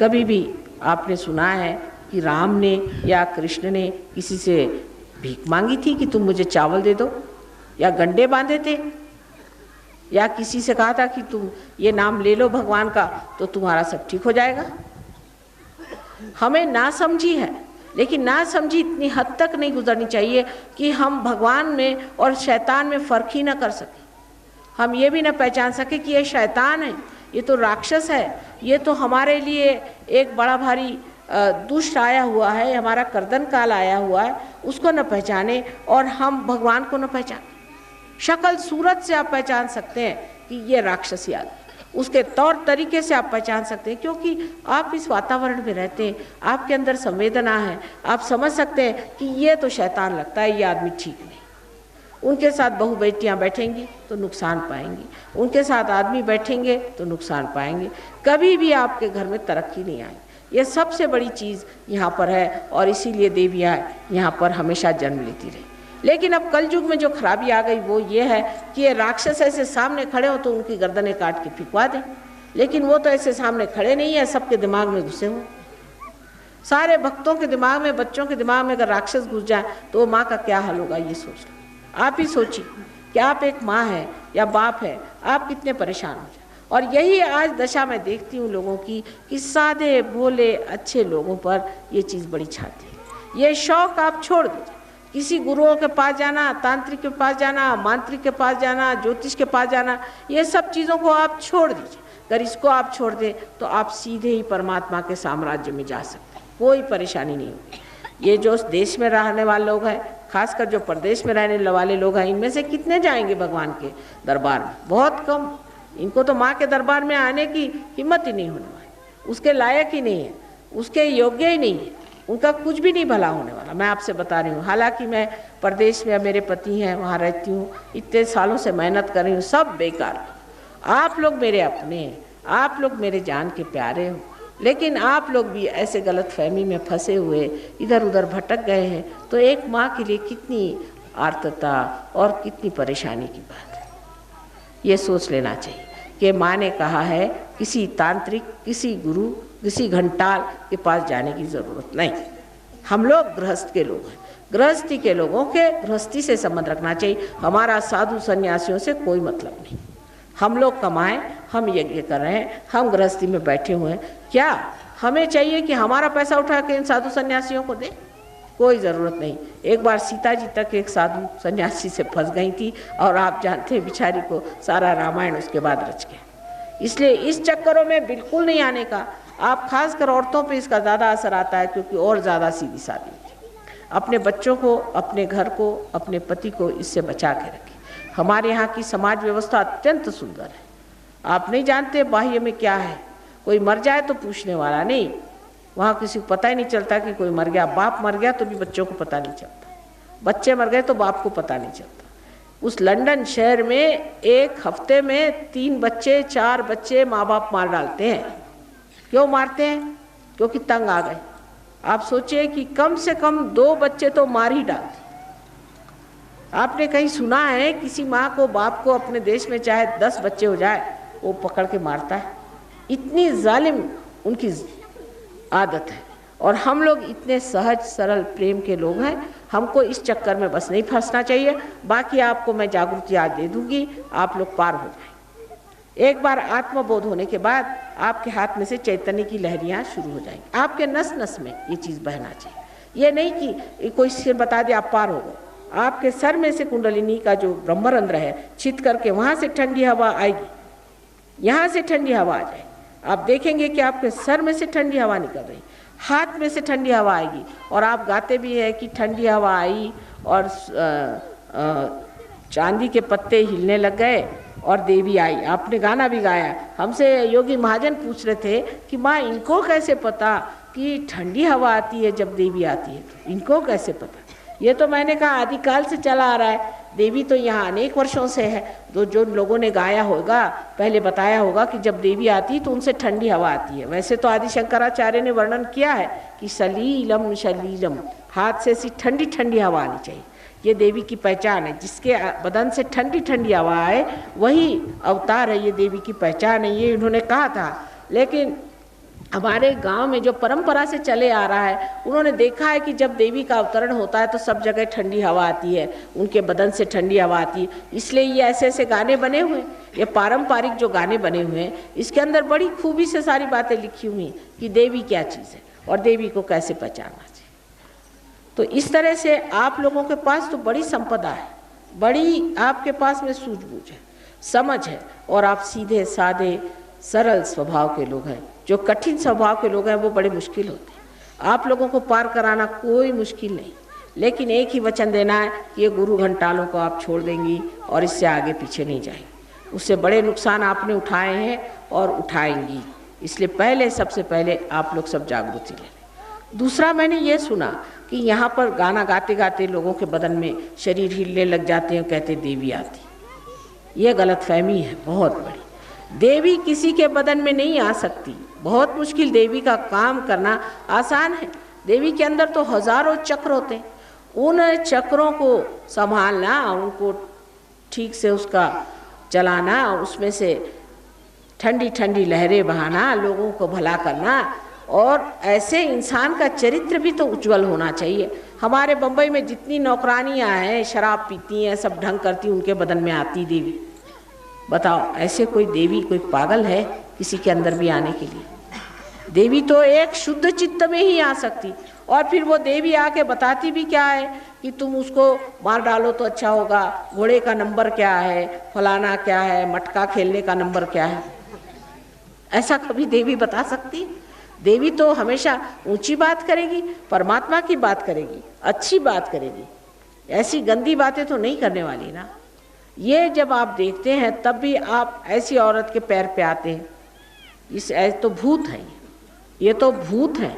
कभी भी आपने सुना है कि राम ने या कृष्ण ने किसी से भीख मांगी थी कि तुम मुझे चावल दे दो, या गंडे बांधे थे, या किसी से कहा था कि तुम ये नाम ले लो भगवान का तो तुम्हारा सब ठीक हो जाएगा? हमें ना समझी है, लेकिन ना समझी इतनी हद तक नहीं गुजरनी चाहिए कि हम भगवान में और शैतान में फ़र्क ही ना कर सकें। हम ये भी ना पहचान सके कि ये शैतान है, ये तो राक्षस है, ये तो हमारे लिए एक बड़ा भारी दुष्ट आया हुआ है, हमारा कर्दन काल आया हुआ है, उसको न पहचाने और हम भगवान को न पहचाने। शक्ल सूरत से आप पहचान सकते हैं कि ये राक्षसी आदमी, उसके तौर तरीके से आप पहचान सकते हैं, क्योंकि आप इस वातावरण में रहते हैं, आपके अंदर संवेदना है, आप समझ सकते हैं कि ये तो शैतान लगता है, ये आदमी ठीक नहीं। उनके साथ बहू बेटियाँ बैठेंगी तो नुकसान पाएंगी, उनके साथ आदमी बैठेंगे तो नुकसान पाएंगे। कभी भी आपके घर में तरक्की नहीं आएगी, ये सबसे बड़ी चीज़ यहाँ पर है और इसीलिए देवियाँ यहाँ पर हमेशा जन्म लेती रही। लेकिन अब कलयुग में जो खराबी आ गई वो ये है कि ये राक्षस ऐसे सामने खड़े हो तो उनकी गर्दनें काट के फिकवा दें, लेकिन वो तो ऐसे सामने खड़े नहीं है, सबके दिमाग में घुसे हुए। सारे भक्तों के दिमाग में, बच्चों के दिमाग में अगर राक्षस घुस जाए तो माँ का क्या हाल होगा, ये सोच लो। आप ही सोचिए कि आप एक माँ है या बाप है, आप कितने परेशान हो जाए। और यही आज दशा मैं देखती हूँ लोगों की कि सादे भोले अच्छे लोगों पर ये चीज़ बड़ी छाती है। ये शौक आप छोड़ दीजिए, किसी गुरुओं के पास जाना, तांत्रिक के पास जाना, मांत्रिक के पास जाना, ज्योतिष के पास जाना, ये सब चीज़ों को आप छोड़ दीजिए। अगर इसको आप छोड़ दें तो आप सीधे ही परमात्मा के साम्राज्य में जा सकते हैं, कोई परेशानी नहीं होगी। ये जो देश में रहने वाले लोग हैं, खासकर जो प्रदेश में रहने वाले लोग हैं, इनमें से कितने जाएंगे भगवान के दरबार में? बहुत कम। इनको तो माँ के दरबार में आने की हिम्मत ही नहीं होने वाली, उसके लायक ही नहीं है, उसके योग्य ही नहीं है, उनका कुछ भी नहीं भला होने वाला। मैं आपसे बता रही हूँ, हालांकि मैं प्रदेश में, मेरे पति हैं, वहाँ रहती हूँ, इतने सालों से मेहनत कर रही हूँ, सब बेकार। आप लोग मेरे अपने हैं, आप लोग मेरे जान के प्यारे हो, लेकिन आप लोग भी ऐसे गलत फहमी में फंसे हुए इधर उधर भटक गए हैं। तो एक माँ के लिए कितनी आर्तता और कितनी परेशानी की बात है, ये सोच लेना चाहिए कि माँ ने कहा है किसी तांत्रिक, किसी गुरु, किसी घंटाल के पास जाने की ज़रूरत नहीं। हम लोग गृहस्थ के लोग हैं, गृहस्थी के लोगों के गृहस्थी से संबंध रखना चाहिए। हमारा साधु सन्यासियों से कोई मतलब नहीं। हम लोग कमाएं, हम यज्ञ कर रहे हैं, हम गृहस्थी में बैठे हुए हैं, क्या हमें चाहिए कि हमारा पैसा उठा के इन साधु सन्यासियों को दें? कोई ज़रूरत नहीं। एक बार सीता जी तक एक साधु सन्यासी से फंस गई थी और आप जानते हैं बेचारी को सारा रामायण उसके बाद रच गया। इसलिए इस चक्करों में बिल्कुल नहीं आने का। आप खासकर औरतों पे इसका ज़्यादा असर आता है, क्योंकि और ज़्यादा सीधी सादी होती है। अपने बच्चों को, अपने घर को, अपने पति को इससे बचा के रखें। हमारे यहाँ की समाज व्यवस्था अत्यंत सुंदर है। आप नहीं जानते बाह्य में क्या है। कोई मर जाए तो पूछने वाला नहीं, वहाँ किसी को पता ही नहीं चलता कि कोई मर गया। बाप मर गया तो भी बच्चों को पता नहीं चलता, बच्चे मर गए तो बाप को पता नहीं चलता। उस लंदन शहर में एक हफ्ते में 3 बच्चे 4 बच्चे माँ बाप मार डालते हैं। क्यों मारते हैं? क्योंकि तंग आ गए। आप सोचिए कि कम से कम 2 बच्चे तो मार ही डालते। आपने कहीं सुना है किसी माँ को, बाप को अपने देश में चाहे 10 बच्चे हो जाए वो पकड़ के मारता है? इतनी जालिम उनकी आदत है। और हम लोग इतने सहज सरल प्रेम के लोग हैं, हमको इस चक्कर में बस नहीं फंसना चाहिए। बाकी आपको मैं जागृति आज दे दूंगी, आप लोग पार हो जाएंगे। एक बार आत्मबोध होने के बाद आपके हाथ में से चैतन्य की लहरियाँ शुरू हो जाएंगी। आपके नस नस में ये चीज़ बहना चाहिए। ये नहीं कि कोई सिर बता दे आप पार हो गए। आपके सर में से कुंडलिनी का जो ब्रह्मरंध्र है छिद करके वहाँ से ठंडी हवा आएगी, यहाँ से ठंडी हवा आ जाएगी। आप देखेंगे कि आपके सर में से ठंडी हवा निकल रही, हाथ में से ठंडी हवा आएगी। और आप गाते भी हैं कि ठंडी हवा आई और चांदी के पत्ते हिलने लग गए और देवी आई। आपने गाना भी गाया। हमसे योगी महाजन पूछ रहे थे कि माँ इनको कैसे पता कि ठंडी हवा आती है जब देवी आती है, इनको कैसे पता? ये तो मैंने कहा आदिकाल से चला आ रहा है। देवी तो यहाँ अनेक वर्षों से है। तो जो लोगों ने गाया होगा, पहले बताया होगा कि जब देवी आती है तो उनसे ठंडी हवा आती है। वैसे तो आदि शंकराचार्य ने वर्णन किया है कि सलीलम शलीलम, हाथ से ऐसी ठंडी ठंडी हवा आनी चाहिए। ये देवी की पहचान है। जिसके बदन से ठंडी ठंडी हवा आए वही अवतार है। ये देवी की पहचान है, ये इन्होंने कहा था। लेकिन हमारे गांव में जो परंपरा से चले आ रहा है, उन्होंने देखा है कि जब देवी का अवतरण होता है तो सब जगह ठंडी हवा आती है, उनके बदन से ठंडी हवा आती है। इसलिए ये ऐसे ऐसे गाने बने हुए, ये पारंपरिक जो गाने बने हुए हैं, इसके अंदर बड़ी खूबी से सारी बातें लिखी हुई हैं कि देवी क्या चीज़ है और देवी को कैसे पहचानना चाहिए। तो इस तरह से आप लोगों के पास तो बड़ी संपदा है, बड़ी आपके पास में सूझबूझ है, समझ है, और आप सीधे साधे सरल स्वभाव के लोग हैं। जो कठिन स्वभाव के लोग हैं वो बड़े मुश्किल होते हैं। आप लोगों को पार कराना कोई मुश्किल नहीं, लेकिन एक ही वचन देना है कि ये गुरु घंटालों को आप छोड़ देंगी और इससे आगे पीछे नहीं जाएंगी। उससे बड़े नुकसान आपने उठाए हैं और उठाएंगी। इसलिए पहले, सबसे पहले आप लोग सब जागृति ले लें। दूसरा, मैंने ये सुना कि यहाँ पर गाना गाते गाते लोगों के बदन में शरीर हिलने लग जाते हैं, कहते देवी आती। ये गलतफहमी है बहुत बड़ी। देवी किसी के बदन में नहीं आ सकती, बहुत मुश्किल। देवी का काम करना आसान है। देवी के अंदर तो हजारों चक्र होते हैं, उन चक्रों को संभालना, उनको ठीक से उसका चलाना, उसमें से ठंडी ठंडी लहरें बहाना, लोगों को भला करना, और ऐसे इंसान का चरित्र भी तो उज्जवल होना चाहिए। हमारे बम्बई में जितनी नौकरानियाँ हैं, शराब पीती हैं, सब ढंग करती, उनके बदन में आती देवी। बताओ, ऐसे कोई देवी, कोई पागल है किसी के अंदर भी आने के लिए? देवी तो एक शुद्ध चित्त में ही आ सकती। और फिर वो देवी आके बताती भी क्या है कि तुम उसको मार डालो तो अच्छा होगा, घोड़े का नंबर क्या है, फलाना क्या है, मटका खेलने का नंबर क्या है। ऐसा कभी देवी बता सकती? देवी तो हमेशा ऊंची बात करेगी, परमात्मा की बात करेगी, अच्छी बात करेगी। ऐसी गंदी बातें तो नहीं करने वाली ना। ये जब आप देखते हैं तब भी आप ऐसी औरत के पैर पे आते हैं। इस तो भूत है, ये तो भूत हैं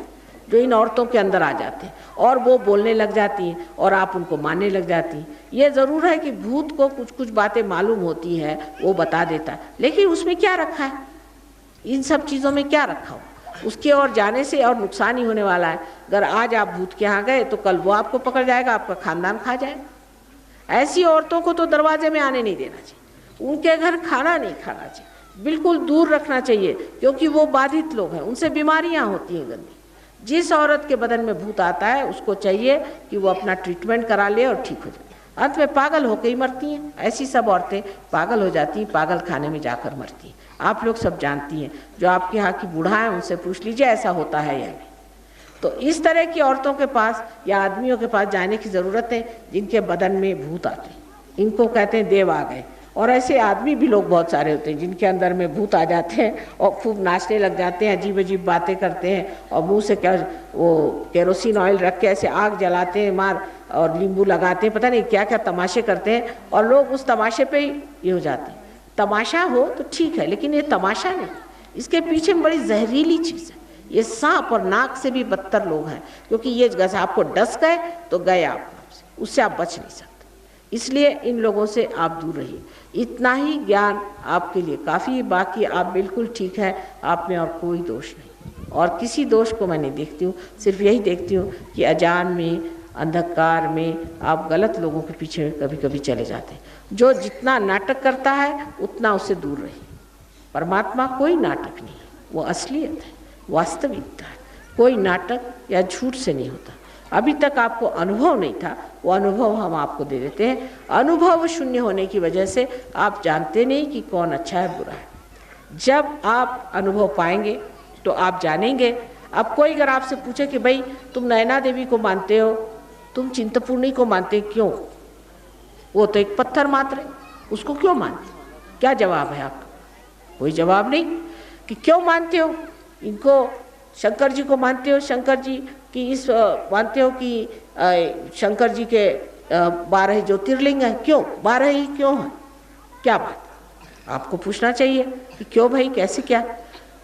जो इन औरतों के अंदर आ जाते हैं और वो बोलने लग जाती हैं और आप उनको मानने लग जाती हैं। ये ज़रूर है कि भूत को कुछ कुछ बातें मालूम होती हैं, वो बता देता है, लेकिन उसमें क्या रखा है? इन सब चीज़ों में क्या रखा हो? उसके और जाने से और नुकसान ही होने वाला है। अगर आज आप भूत के यहाँ गए तो कल वो आपको पकड़ जाएगा, आपका खानदान खा जाएगा। ऐसी औरतों को तो दरवाजे में आने नहीं देना चाहिए, उनके घर खाना नहीं खाना चाहिए, बिल्कुल दूर रखना चाहिए, क्योंकि वो बाधित लोग हैं, उनसे बीमारियां होती हैं गंदी। जिस औरत के बदन में भूत आता है उसको चाहिए कि वो अपना ट्रीटमेंट करा ले और ठीक हो जाए। अंत में पागल होकर ही मरती हैं। ऐसी सब औरतें पागल हो जाती हैं, पागल खाने में जाकर मरती हैं। आप लोग सब जानती हैं, जो आपके यहाँ की बूढ़ा है उनसे पूछ लीजिए ऐसा होता है या नहीं। तो इस तरह की औरतों के पास या आदमियों के पास जाने की ज़रूरत है जिनके बदन में भूत आते हैं। इनको कहते हैं देव आ गए। और ऐसे आदमी भी लोग बहुत सारे होते हैं जिनके अंदर में भूत आ जाते हैं और खूब नाचने लग जाते हैं, अजीब अजीब बातें करते हैं और मुंह से क्या वो केरोसिन ऑयल रख के ऐसे आग जलाते हैं मार, और नींबू लगाते हैं, पता नहीं क्या क्या तमाशे करते हैं, और लोग उस तमाशे पे ही ये हो जाते हैं। तमाशा हो तो ठीक है, लेकिन ये तमाशा नहीं, इसके पीछे बड़ी जहरीली चीज़ है। ये सांप और नाक से भी बदतर लोग हैं, क्योंकि ये जैसे आपको डस गए तो गए आप, उससे आप बच नहीं सकते। इसलिए इन लोगों से आप दूर रहिए। इतना ही ज्ञान आपके लिए काफ़ी है। बाकी आप बिल्कुल ठीक है, आप में और कोई दोष नहीं, और किसी दोष को मैं नहीं देखती हूँ। सिर्फ यही देखती हूँ कि अजान में, अंधकार में आप गलत लोगों के पीछे कभी कभी चले जाते हैं। जो जितना नाटक करता है उतना उससे दूर रहिए। परमात्मा कोई नाटक नहीं है, वो असलियत है, वास्तविकता है। कोई नाटक या झूठ से नहीं होता। अभी तक आपको अनुभव नहीं था, वो अनुभव हम आपको दे देते हैं। अनुभव शून्य होने की वजह से आप जानते नहीं कि कौन अच्छा है बुरा है। जब आप अनुभव पाएंगे तो आप जानेंगे। अब कोई अगर आपसे पूछे कि भाई तुम नैना देवी को मानते हो, तुम चिंतपूर्णी को मानते, क्यों? वो तो एक पत्थर मात्र है, उसको क्यों मानते? क्या जवाब है आपका? कोई जवाब नहीं कि क्यों मानते हो इनको। शंकर जी को मानते हो, शंकर जी की इस मानते हो कि शंकर जी के 12 ज्योतिर्लिंग हैं, क्यों 12 ही क्यों हैं? क्या बात? आपको पूछना चाहिए कि क्यों भाई, कैसे, क्या,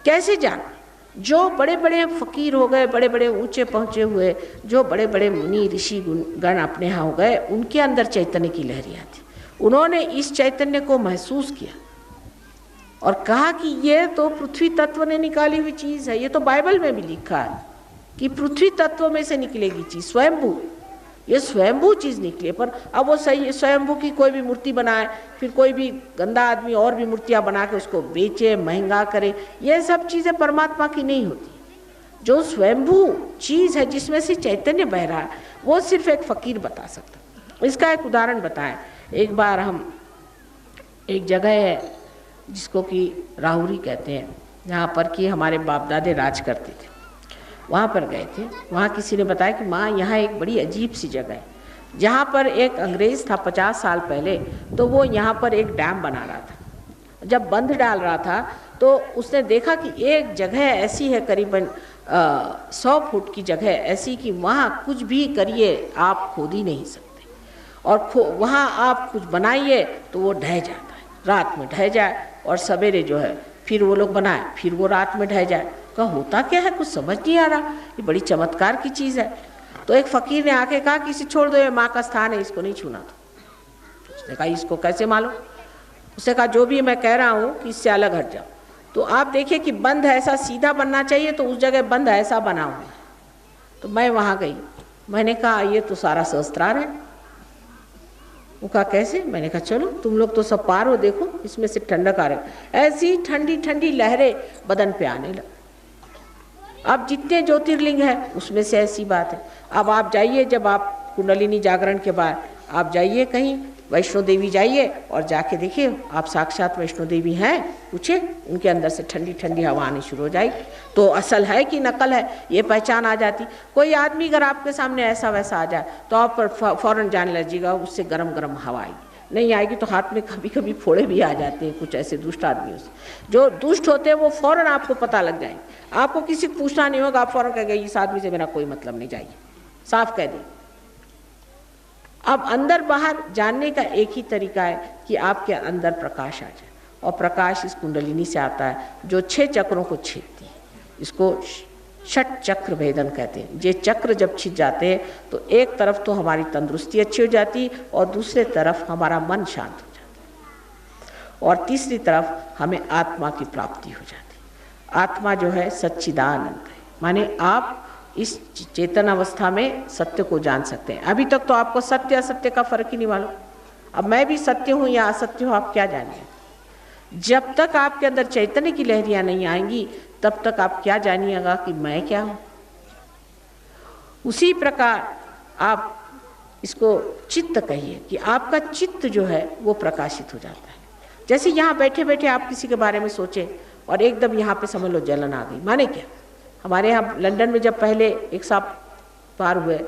कैसे जाना? जो बड़े बड़े फकीर हो गए, बड़े बड़े ऊंचे पहुँचे हुए, जो बड़े बड़े मुनि ऋषि गण अपने यहाँ हो गए, उनके अंदर चैतन्य की लहरियाँ थी। उन्होंने इस चैतन्य को महसूस किया और कहा कि ये तो पृथ्वी तत्व ने निकाली हुई चीज़ है। ये तो बाइबल में भी लिखा है कि पृथ्वी तत्व में से निकलेगी चीज़, स्वयंभू। ये स्वयंभू चीज़ निकली, पर अब वो सही स्वयंभू की कोई भी मूर्ति बनाए, फिर कोई भी गंदा आदमी और भी मूर्तियाँ बना के उसको बेचे, महंगा करे, ये सब चीज़ें परमात्मा की नहीं होती। जो स्वयंभू चीज़ है जिसमें से चैतन्य बह रहा है, वो सिर्फ एक फ़कीर बता सकता। इसका एक उदाहरण बताएं। एक बार हम एक जगह है जिसको कि राहुरी कहते हैं, यहाँ पर कि हमारे बाप दादे राज करते थे, वहाँ पर गए थे। वहाँ किसी ने बताया कि माँ यहाँ एक बड़ी अजीब सी जगह है, जहाँ पर एक अंग्रेज़ था 50 साल पहले, तो वो यहाँ पर एक डैम बना रहा था। जब बंद डाल रहा था तो उसने देखा कि एक जगह ऐसी है, करीबन 100 फुट की जगह ऐसी कि वहाँ कुछ भी करिए आप खोद ही नहीं सकते, और वहाँ आप कुछ बनाइए तो वो ढह जाता है, रात में ढह जाए, और सवेरे जो है फिर वो लोग बनाए, फिर वो रात में ढह जाए। कहा होता क्या है, कुछ समझ नहीं आ रहा, ये बड़ी चमत्कार की चीज़ है। तो एक फ़कीर ने आके कहा कि इसे छोड़ दो, ये माँ का स्थान है, इसको नहीं छूना। तो उसने कहा इसको कैसे मालूम? उसने कहा जो भी मैं कह रहा हूँ कि इससे अलग हट जाओ। तो आप देखिए कि बंध ऐसा सीधा बनना चाहिए, तो उस जगह बंध ऐसा बना हुआ है। तो मैं वहाँ गई, मैंने कहा ये तो सारा सहस्त्रार है। वो कहा कैसे? मैंने कहा चलो तुम लोग तो सब पार हो, देखो इसमें से ठंडक आ रही। ऐसी ठंडी ठंडी लहरें बदन पे आने लगी। अब जितने ज्योतिर्लिंग हैं उसमें से ऐसी बात है। अब आप जाइए, जब आप कुंडलिनी जागरण के बाद आप जाइए कहीं वैष्णो देवी जाइए और जाके देखिए आप साक्षात वैष्णो देवी हैं, पूछे उनके अंदर से ठंडी ठंडी हवा आनी शुरू हो जाएगी। तो असल है कि नकल है ये पहचान आ जाती। कोई आदमी अगर आपके सामने ऐसा वैसा आ जाए तो आप पर फौरन जान लीजिएगा उससे गरम गरम हवा आएगी। नहीं आएगी तो हाथ में कभी कभी फोड़े भी आ जाते हैं कुछ ऐसे दुष्ट आदमियों से। जो दुष्ट होते हैं वो फौरन आपको पता लग जाएंगे, आपको किसी को पूछना नहीं होगा, आप फौरन कहेंगे इस आदमी से मेरा कोई मतलब नहीं, जाइए, साफ कह दें। अब अंदर बाहर जानने का एक ही तरीका है कि आपके अंदर प्रकाश आ जाए, और प्रकाश इस कुंडलिनी से आता है जो 6 चक्रों को छेदती है। इसको षट चक्र भेदन कहते हैं। ये चक्र जब छिद जाते हैं तो एक तरफ तो हमारी तंदुरुस्ती अच्छी हो जाती और दूसरे तरफ हमारा मन शांत हो जाता और तीसरी तरफ हमें आत्मा की प्राप्ति हो जाती। आत्मा जो है सच्चिदानंद है, माने आप इस चेतन अवस्था में सत्य को जान सकते हैं। अभी तक तो आपको सत्य असत्य का फर्क ही नहीं मालूम। अब मैं भी सत्य हूँ या असत्य हूँ आप क्या जानिए। जब तक आपके अंदर चैतन्य की लहरियाँ नहीं आएंगी तब तक आप क्या जानिएगा कि मैं क्या हूँ। उसी प्रकार आप इसको चित्त कहिए कि आपका चित्त जो है वो प्रकाशित हो जाता है। जैसे यहाँ बैठे बैठे आप किसी के बारे में सोचे और एकदम यहाँ पे समझ लो जलन आ गई। माने क्या, हमारे यहाँ लंदन में जब पहले एक साहब पार हुए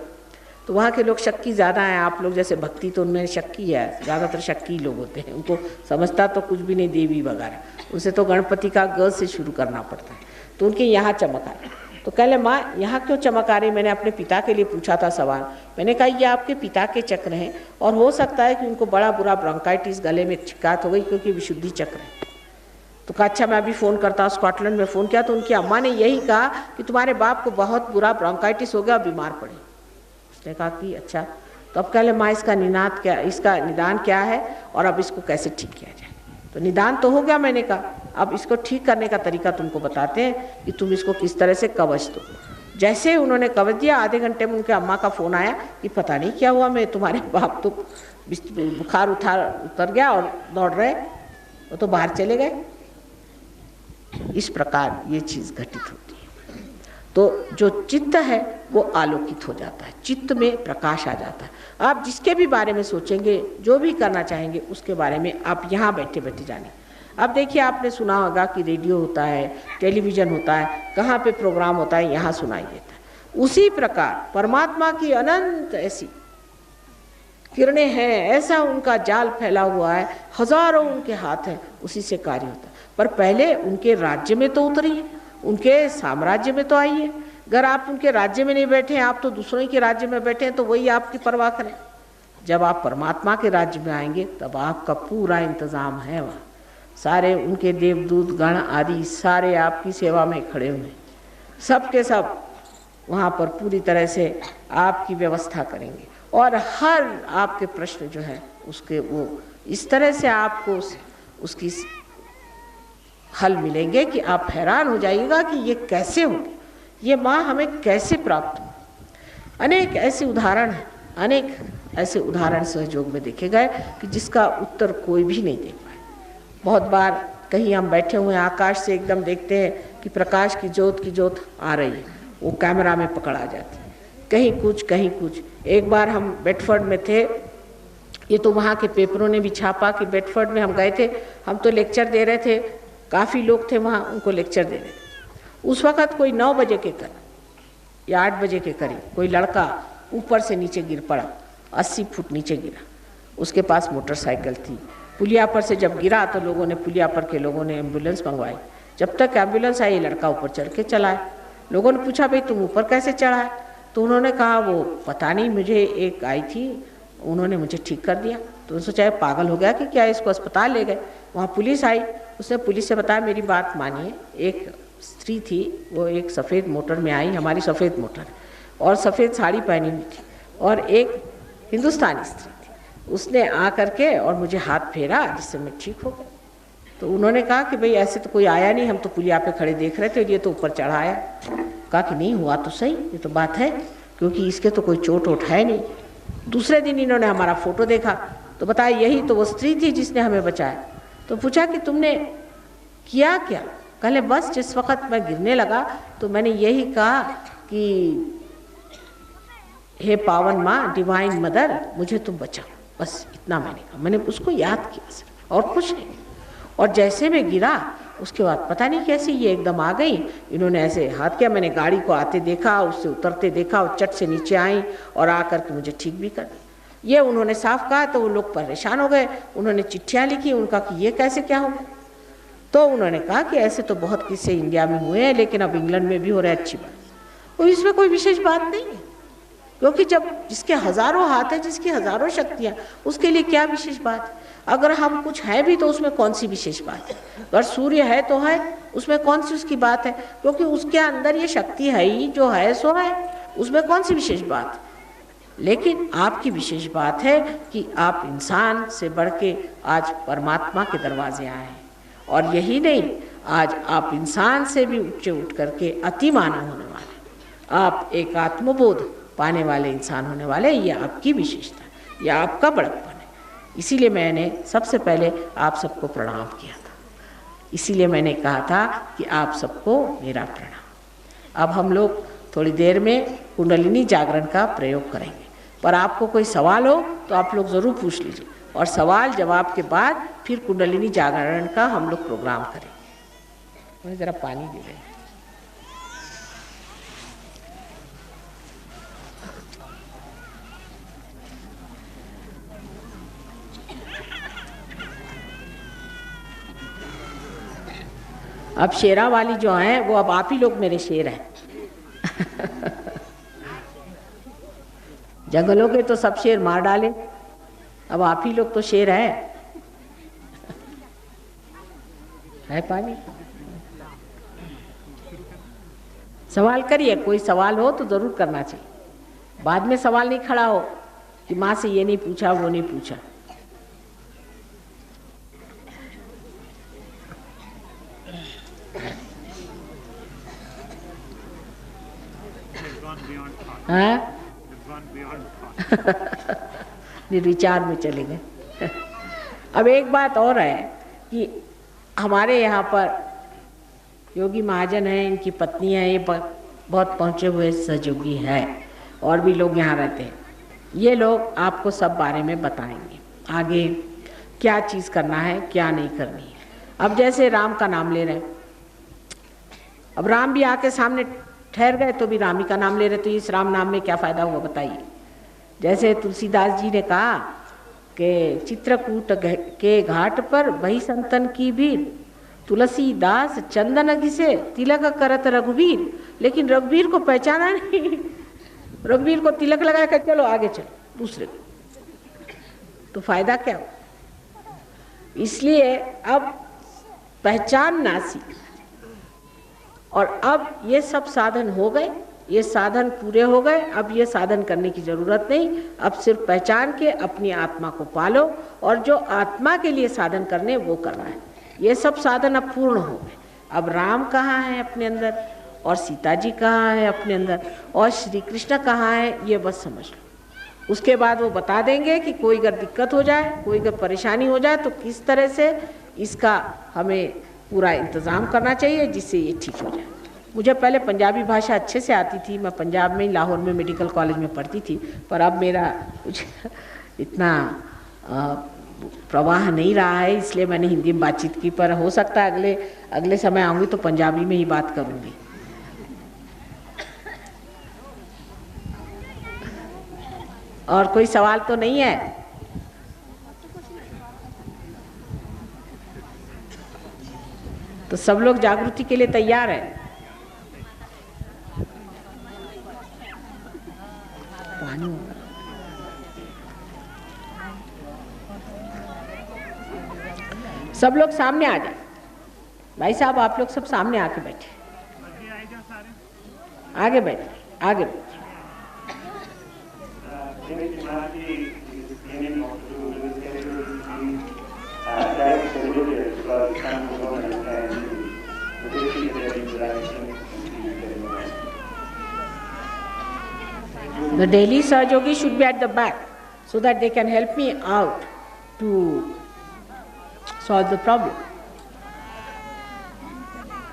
तो वहाँ के लोग शक्की ज़्यादा हैं। आप लोग जैसे भक्ति तो उनमें शक्की है, ज़्यादातर शक्की लोग होते हैं, उनको समझता तो कुछ भी नहीं देवी वगैरह, उनसे तो गणपति का ग से शुरू करना पड़ता है। तो उनके यहाँ चमक आ रही। तो कह ले माँ यहाँ क्यों चमक आ रही? मैंने अपने पिता के लिए पूछा था सवाल। मैंने कहा ये आपके पिता के चक्र हैं और हो सकता है कि उनको बड़ा बुरा ब्रोंकाइटिस, गले में शिकायत हो गई क्योंकि विशुद्धि चक्र है। तो कहा अच्छा मैं अभी फ़ोन करता हूँ। स्कॉटलैंड में फ़ोन किया तो उनकी अम्मा ने यही कहा कि तुम्हारे बाप को बहुत बुरा ब्रोंकाइटिस हो गया, बीमार पड़े। उसने कहा कि अच्छा। तो अब कह ले माँ इसका निदान क्या है और अब इसको कैसे ठीक किया जाए। तो निदान तो हो गया, मैंने कहा अब इसको ठीक करने का तरीका तुमको बताते हैं कि तुम इसको किस तरह से कवच दो। जैसे उन्होंने कवच दिया, आधे घंटे में उनके अम्मा का फ़ोन आया कि पता नहीं क्या हुआ, मैं तुम्हारे बाप तो बुखार उतर गया और दौड़ रहे, वो तो बाहर चले गए। इस प्रकार ये चीज़ घटित होती है। तो जो चित्त है वो आलोकित हो जाता है, चित्त में प्रकाश आ जाता है। आप जिसके भी बारे में सोचेंगे, जो भी करना चाहेंगे, उसके बारे में आप यहाँ बैठे बैठे जानें। अब देखिए आपने सुना होगा कि रेडियो होता है, टेलीविज़न होता है, कहाँ पे प्रोग्राम होता है, यहाँ सुनाई देता है। उसी प्रकार परमात्मा की अनंत ऐसी किरणें हैं, ऐसा उनका जाल फैला हुआ है, हजारों उनके हाथ हैं, उसी से कार्य होता है। पर पहले उनके राज्य में तो उतरिए, उनके साम्राज्य में तो आइए। अगर आप उनके राज्य में नहीं बैठे हैं, आप तो दूसरों के राज्य में बैठे हैं, तो वही आपकी परवाह करें। जब आप परमात्मा के राज्य में आएंगे तब आपका पूरा इंतज़ाम है वहाँ। सारे उनके देवदूत गण आदि सारे आपकी सेवा में खड़े हुए, सब के सब वहाँ पर पूरी तरह से आपकी व्यवस्था करेंगे और हर आपके प्रश्न जो है उसके वो इस तरह से आपको उसकी हल मिलेंगे कि आप हैरान हो जाइएगा कि ये कैसे हो, ये माँ हमें कैसे प्राप्त हो। अनेक ऐसे उदाहरण हैं, अनेक ऐसे उदाहरण सहयोग में देखे गए कि जिसका उत्तर कोई भी नहीं दे पाए। बहुत बार कहीं हम बैठे हुए हैं, आकाश से एकदम देखते हैं कि प्रकाश की ज्योत आ रही है, वो कैमरा में पकड़ आ जाती है, कहीं कुछ कहीं कुछ। एक बार हम बेडफोर्ड में थे, ये तो वहाँ के पेपरों ने भी छापा कि बेडफोर्ड में हम गए थे, हम तो लेक्चर दे रहे थे, काफ़ी लोग थे वहाँ, उनको लेक्चर दे रहे थे। उस वक़्त कोई 9 बजे के करीब या 8 बजे के करीब कोई लड़का ऊपर से नीचे गिर पड़ा, 80 फुट नीचे गिरा। उसके पास मोटरसाइकिल थी। पुलिया पर से जब गिरा तो लोगों ने, पुलिया पर के लोगों ने एम्बुलेंस मंगवाई। जब तक एम्बुलेंस आई, लड़का ऊपर चढ़ के चला है। लोगों ने पूछा भाई तुम ऊपर कैसे चढ़ा है? तो उन्होंने कहा वो पता नहीं, मुझे एक आई थी, उन्होंने मुझे ठीक कर दिया। तो उन्होंने सोचा पागल हो गया कि क्या, इसको अस्पताल ले गए। वहाँ पुलिस आई, उसने पुलिस से बताया मेरी बात मानिए, एक स्त्री थी, वो एक सफ़ेद मोटर में आई, हमारी सफ़ेद मोटर, और सफ़ेद साड़ी पहनी हुई थी, और एक हिंदुस्तानी स्त्री थी। उसने आ करके और मुझे हाथ फेरा, जिससे मैं ठीक हो गया। तो उन्होंने कहा कि भाई ऐसे तो कोई आया नहीं, हम तो पुलिया पे खड़े देख रहे थे, ये तो ऊपर चढ़ा आया। कहा कि नहीं हुआ तो सही, ये तो बात है, क्योंकि इसके तो कोई चोट वोट है नहीं। दूसरे दिन इन्होंने हमारा फोटो देखा तो बताया यही तो वो स्त्री थी जिसने हमें बचाया। तो पूछा कि तुमने किया क्या? कहले बस जिस वक्त मैं गिरने लगा तो मैंने यही कहा कि हे पावन माँ, डिवाइन मदर, मुझे तुम बचाओ, बस इतना मैंने कहा। मैंने उसको याद किया सिर्फ, और कुछ नहीं। और जैसे मैं गिरा उसके बाद पता नहीं कैसे ये एकदम आ गई, इन्होंने ऐसे हाथ किया, मैंने गाड़ी को आते देखा, उससे उतरते देखा, और चट से नीचे आई और आकर के मुझे ठीक भी कर दिया। ये उन्होंने साफ कहा तो वो लोग परेशान हो गए, उन्होंने चिट्ठियाँ लिखी, उनका कि ये कैसे क्या हो। तो उन्होंने कहा कि ऐसे तो बहुत किस्से इंडिया में हुए हैं, लेकिन अब इंग्लैंड में भी हो रहा है, अच्छी बात। तो इसमें कोई विशेष बात नहीं है, क्योंकि जब जिसके हजारों हाथ है, जिसकी हजारों शक्तियाँ, उसके लिए क्या विशेष बात है। अगर हम कुछ है भी तो उसमें कौन सी विशेष बात है। अगर सूर्य है तो है, उसमें कौन सी उसकी बात है, क्योंकि उसके अंदर ये शक्ति है ही, जो है सो है, उसमें कौन सी विशेष बात है। लेकिन आपकी विशेष बात है कि आप इंसान से बढ़ के आज परमात्मा के दरवाजे आए हैं। और यही नहीं, आज आप इंसान से भी ऊंचे उठ करके अति मानव होने वाले, आप एक आत्मबोध पाने वाले इंसान होने वाले। ये आपकी विशेषता, ये आपका बड़प्पन है। इसीलिए मैंने सबसे पहले आप सबको प्रणाम किया था, इसीलिए मैंने कहा था कि आप सबको मेरा प्रणाम। अब हम लोग थोड़ी देर में कुंडलिनी जागरण का प्रयोग करेंगे, पर आपको कोई सवाल हो तो आप लोग ज़रूर पूछ लीजिए, और सवाल जवाब के बाद फिर कुंडलिनी जागरण का हम लोग प्रोग्राम करेंगे। मुझे ज़रा पानी दे दें। अब शेरा वाली जो हैं वो अब आप ही लोग मेरे शेर हैं। जंगलों के तो सब शेर मार डाले, अब आप ही लोग तो शेर हैं। है पानी? सवाल करिए, कोई सवाल हो तो जरूर करना चाहिए। बाद में सवाल नहीं खड़ा हो कि माँ से ये नहीं पूछा, वो नहीं पूछा। हाँ? निर्विचार में चले गए। अब एक बात और है कि हमारे यहाँ पर योगी महाजन हैं, इनकी पत्नी है, ये बहुत पहुँचे हुए सहयोगी है, और भी लोग यहाँ रहते हैं। ये लोग आपको सब बारे में बताएंगे आगे क्या चीज़ करना है, क्या नहीं करनी है। अब जैसे राम का नाम ले रहे हैं, अब राम भी आके सामने ठहर गए तो भी राम ही का नाम ले रहे, तो इस राम नाम में क्या फ़ायदा हुआ बताइए। जैसे तुलसीदास जी ने कहा कि चित्रकूट के घाट पर वही संतन की भीड़, तुलसीदास चंदन घिसे तिलक करत रघुवीर, लेकिन रघुवीर को पहचाना नहीं। रघुवीर को तिलक लगा कर चलो आगे चलो दूसरे को, तो फायदा क्या हो। इसलिए अब पहचानना सीख, और अब ये सब साधन हो गए, ये साधन पूरे हो गए। अब ये साधन करने की ज़रूरत नहीं, अब सिर्फ पहचान के अपनी आत्मा को पालो, और जो आत्मा के लिए साधन करने वो करना है। ये सब साधन अब पूर्ण हो गए। अब राम कहाँ है अपने अंदर, और सीता जी कहाँ है अपने अंदर, और श्री कृष्ण कहाँ है, ये बस समझ लो। उसके बाद वो बता देंगे कि कोई अगर दिक्कत हो जाए, कोई अगर परेशानी हो जाए तो किस तरह से इसका हमें पूरा इंतज़ाम करना चाहिए जिससे ये ठीक हो जाए। मुझे पहले पंजाबी भाषा अच्छे से आती थी, मैं पंजाब में ही लाहौर में मेडिकल कॉलेज में पढ़ती थी, पर अब मेरा कुछ इतना प्रवाह नहीं रहा है, इसलिए मैंने हिंदी में बातचीत की। पर हो सकता है अगले समय आऊँगी तो पंजाबी में ही बात करूँगी। और कोई सवाल तो नहीं है? तो सब लोग जागृति के लिए तैयार हैं? पानी सब लोग सामने आ जाए। भाई साहब आप लोग सब सामने आके बैठे, आगे बैठे, आगे बैठे। कारण उन्होंने रखा है विदेशी The daily Sahajogi should be at the back so that they can help me out to solve the problem.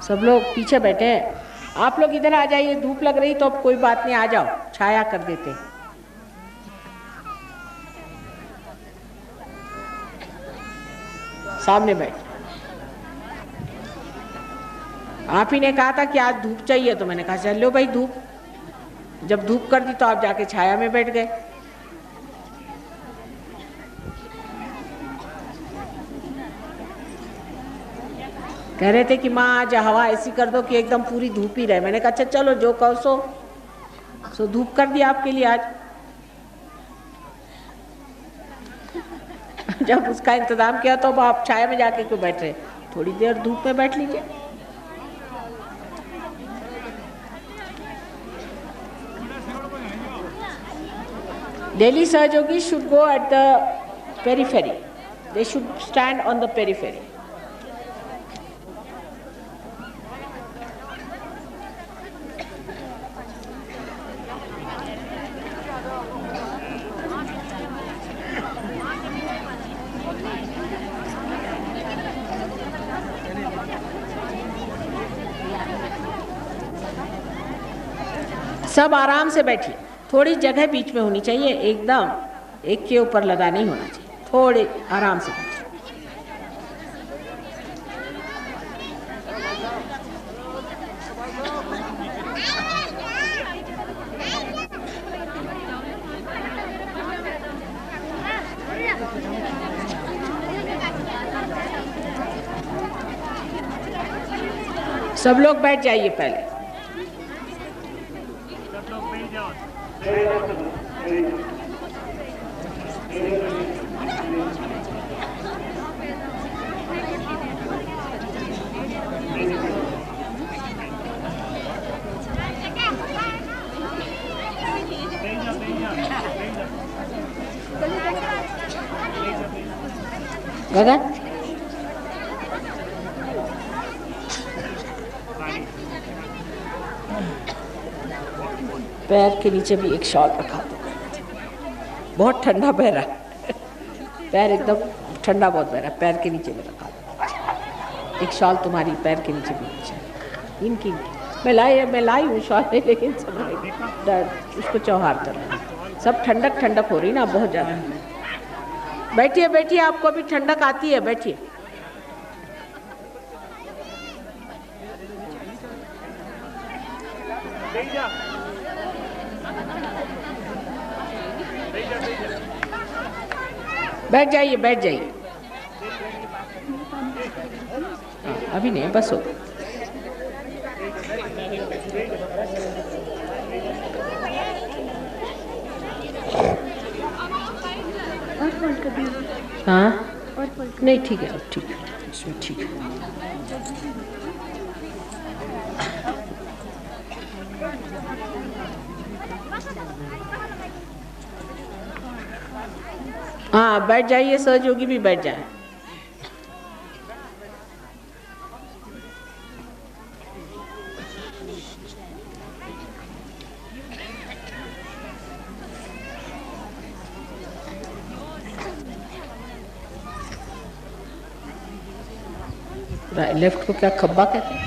सब लोग पीछे बैठे हैं, आप लोग इधर आ जाइए, धूप लग रही तो अब कोई बात नहीं, आ जाओ, छाया कर देते हैं। सामने बैठ। आप ही ने कहा था कि आज धूप चाहिए, तो मैंने कहा चल लो भाई धूप। जब धूप कर दी तो आप जाके छाया में बैठ गए। कह रहे थे कि माँ आज हवा ऐसी कर दो कि एकदम पूरी धूप ही रहे। मैंने कहा अच्छा चलो जो कहो सो धूप कर दी आपके लिए आज। जब उसका इंतजाम किया तो अब आप छाया में जाके क्यों बैठ रहे, थोड़ी देर धूप में बैठ लीजिए। Daily Sahajogi should go at the periphery. They should stand on the periphery. सब आराम से बैठिए, थोड़ी जगह बीच में होनी चाहिए, एकदम एक के ऊपर लगा नहीं होना चाहिए, थोड़े आराम से बैठिए। सब लोग बैठ जाइए पहले। गगन पैर के नीचे भी एक शॉल रखा दो, बहुत ठंडा बह रहा है, पैर एकदम ठंडा बहुत बह रहा है, पैर के नीचे भी रखा दो एक शॉल, तुम्हारी पैर के नीचे भी नीचे इनकी। मैं लाई हूँ शॉल, लेकिन सब दर्द उसको चौहार कर रहा है, सब ठंडक हो रही ना बहुत ज़्यादा। बैठिए बैठिए, आपको अभी ठंडक आती है, बैठिए। बैठ जाइए बैठ जाइए, अभी नहीं बस हो। हाँ नहीं ठीक है, अब ठीक है, इसमें ठीक है। हाँ बैठ जाइए, सहयोगी भी बैठ जाए। लेफ्ट को क्या खब्बा कहते हैं,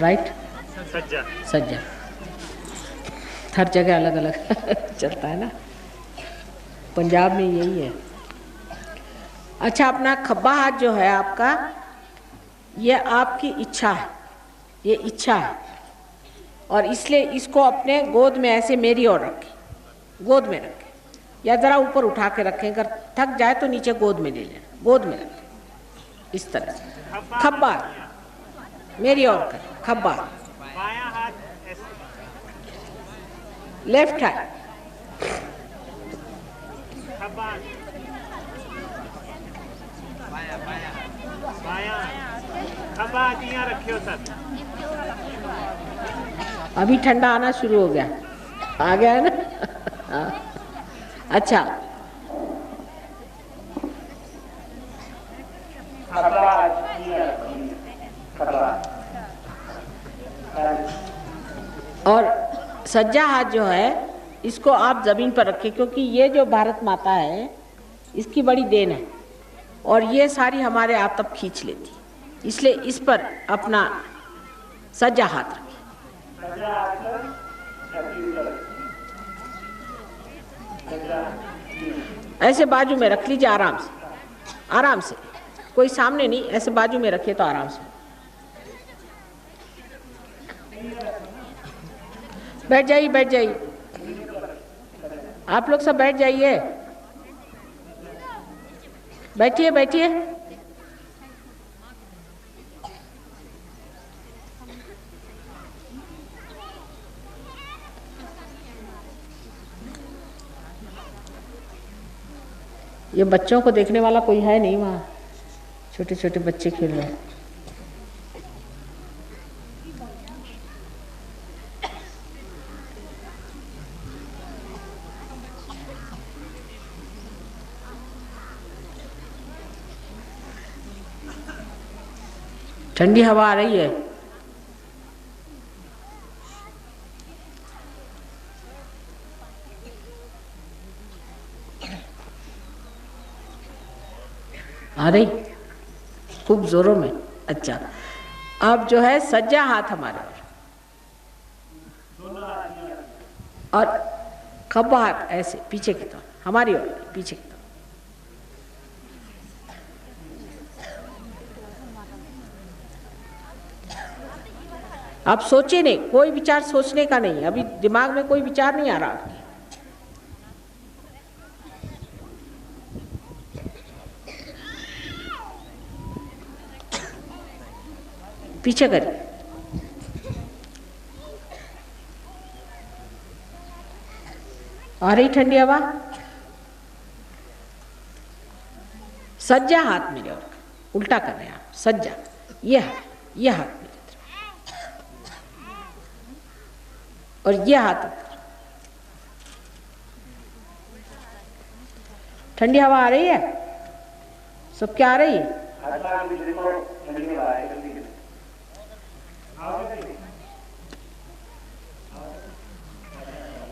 राइट सज्जा। सज्जा हर जगह अलग अलग चलता है ना, पंजाब में यही है। अच्छा, अपना खब्बा हाथ जो है आपका, ये आपकी इच्छा है, ये इच्छा है, और इसलिए इसको अपने गोद में ऐसे मेरी ओर रखें, गोद में रखें, या ज़रा ऊपर उठा के रखें, अगर थक जाए तो नीचे गोद में ले लें, गोद में रखें इस तरह से। खब्बा मेरी ओर कर, खब्बा लेफ्ट हैंड, अभी ठंडा आना शुरू हो गया, आ गया है ना। अच्छा, खब्बा सज्जा हाथ जो है इसको आप ज़मीन पर रखें, क्योंकि ये जो भारत माता है इसकी बड़ी देन है और ये सारी हमारे आतप खींच लेती, इसलिए इस पर अपना सज्जा हाथ रखें। ऐसे बाजू में रख लीजिए, आराम से, आराम से, कोई सामने नहीं, ऐसे बाजू में रखिए तो आराम से बैठ जाइए, बैठ जाइए, आप लोग सब बैठ जाइए, बैठिए बैठिए। ये बच्चों को देखने वाला कोई है नहीं वहाँ, छोटे छोटे बच्चे खेल रहे हैं। ठंडी हवा आ रही है। आ रही खूब जोरों में। अच्छा, अब जो है सज्जा हाथ हमारे और खब्बा हाथ ऐसे पीछे की तरफ, हमारी ओर पीछे की तरफ। आप सोचे नहीं, कोई विचार सोचने का नहीं, अभी दिमाग में कोई विचार नहीं आ रहा। पीछे करिए, आ रही ठंडी हवा। सज्जा हाथ मेरे और उल्टा कर रहे हैं आप, सज्जा, यह हाथ मेरे और यह हाथ ऊपर। ठंडी हवा आ रही है, सब क्या आ रही है?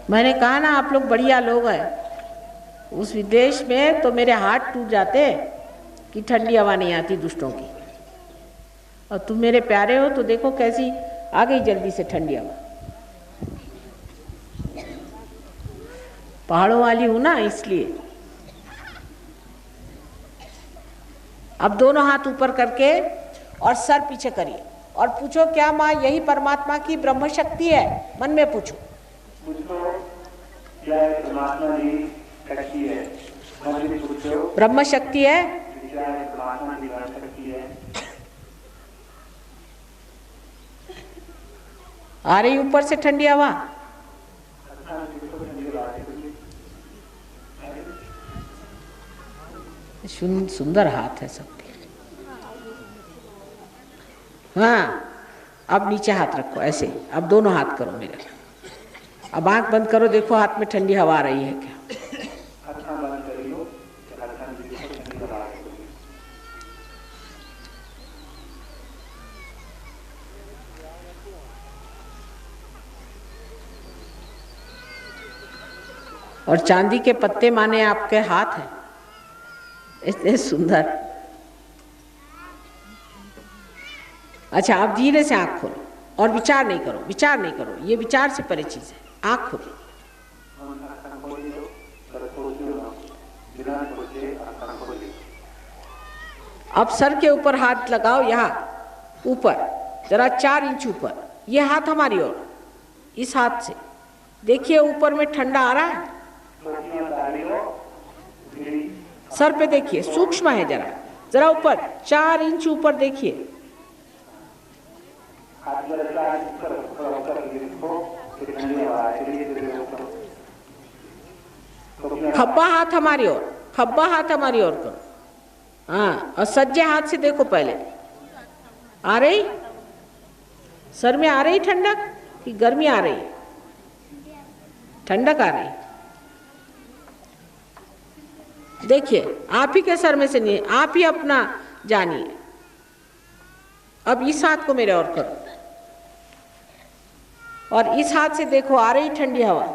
मैंने कहा ना आप लोग बढ़िया लोग हैं। उस विदेश में तो मेरे हाथ टूट जाते कि ठंडी हवा नहीं आती दुष्टों की, और तुम मेरे प्यारे हो तो देखो कैसी आ गई जल्दी से ठंडी हवा। पहाड़ों वाली हूं ना इसलिए। अब दोनों हाथ ऊपर करके और सर पीछे करिए और पूछो, क्या माँ यही परमात्मा की ब्रह्म शक्ति है? मन में पूछो। क्या परमात्मा की शक्ति है? मन में पूछो। ब्रह्म शक्ति है? क्या परमात्मा की ब्रह्म शक्ति है? आ रही ऊपर से ठंडी हवा। सुंदर हाथ है सबके। हाँ, अब नीचे हाथ रखो ऐसे, अब दोनों हाथ करो मेरे। अब आंख बंद करो, देखो हाथ में ठंडी हवा आ रही है क्या? और चांदी के पत्ते माने आपके हाथ हैं, इतने सुंदर। अच्छा, आप धीरे से आंख खोलो और विचार नहीं करो, विचार नहीं करो, ये विचार से परे चीज है। आंख खोलो। अब सर के ऊपर हाथ लगाओ, यहाँ ऊपर जरा 4 इंच ऊपर। ये हाथ हमारी ओर, इस हाथ से देखिए ऊपर में ठंडा आ रहा है। सर पे देखिए, सूक्ष्म है, जरा जरा ऊपर 4 इंच ऊपर देखिए। खब्बा हाथ हमारी ओर, खब्बा हाथ हमारी ओर करो। हाँ, और सज्जे हाथ से देखो पहले। आ रही सर में, आ रही ठंडक कि गर्मी आ रही? ठंडक आ रही। देखिए, आप ही के सर में से नहीं, आप ही अपना जानिए। अब इस हाथ को मेरे और करो। और इस हाथ से देखो आ रही ठंडी हवा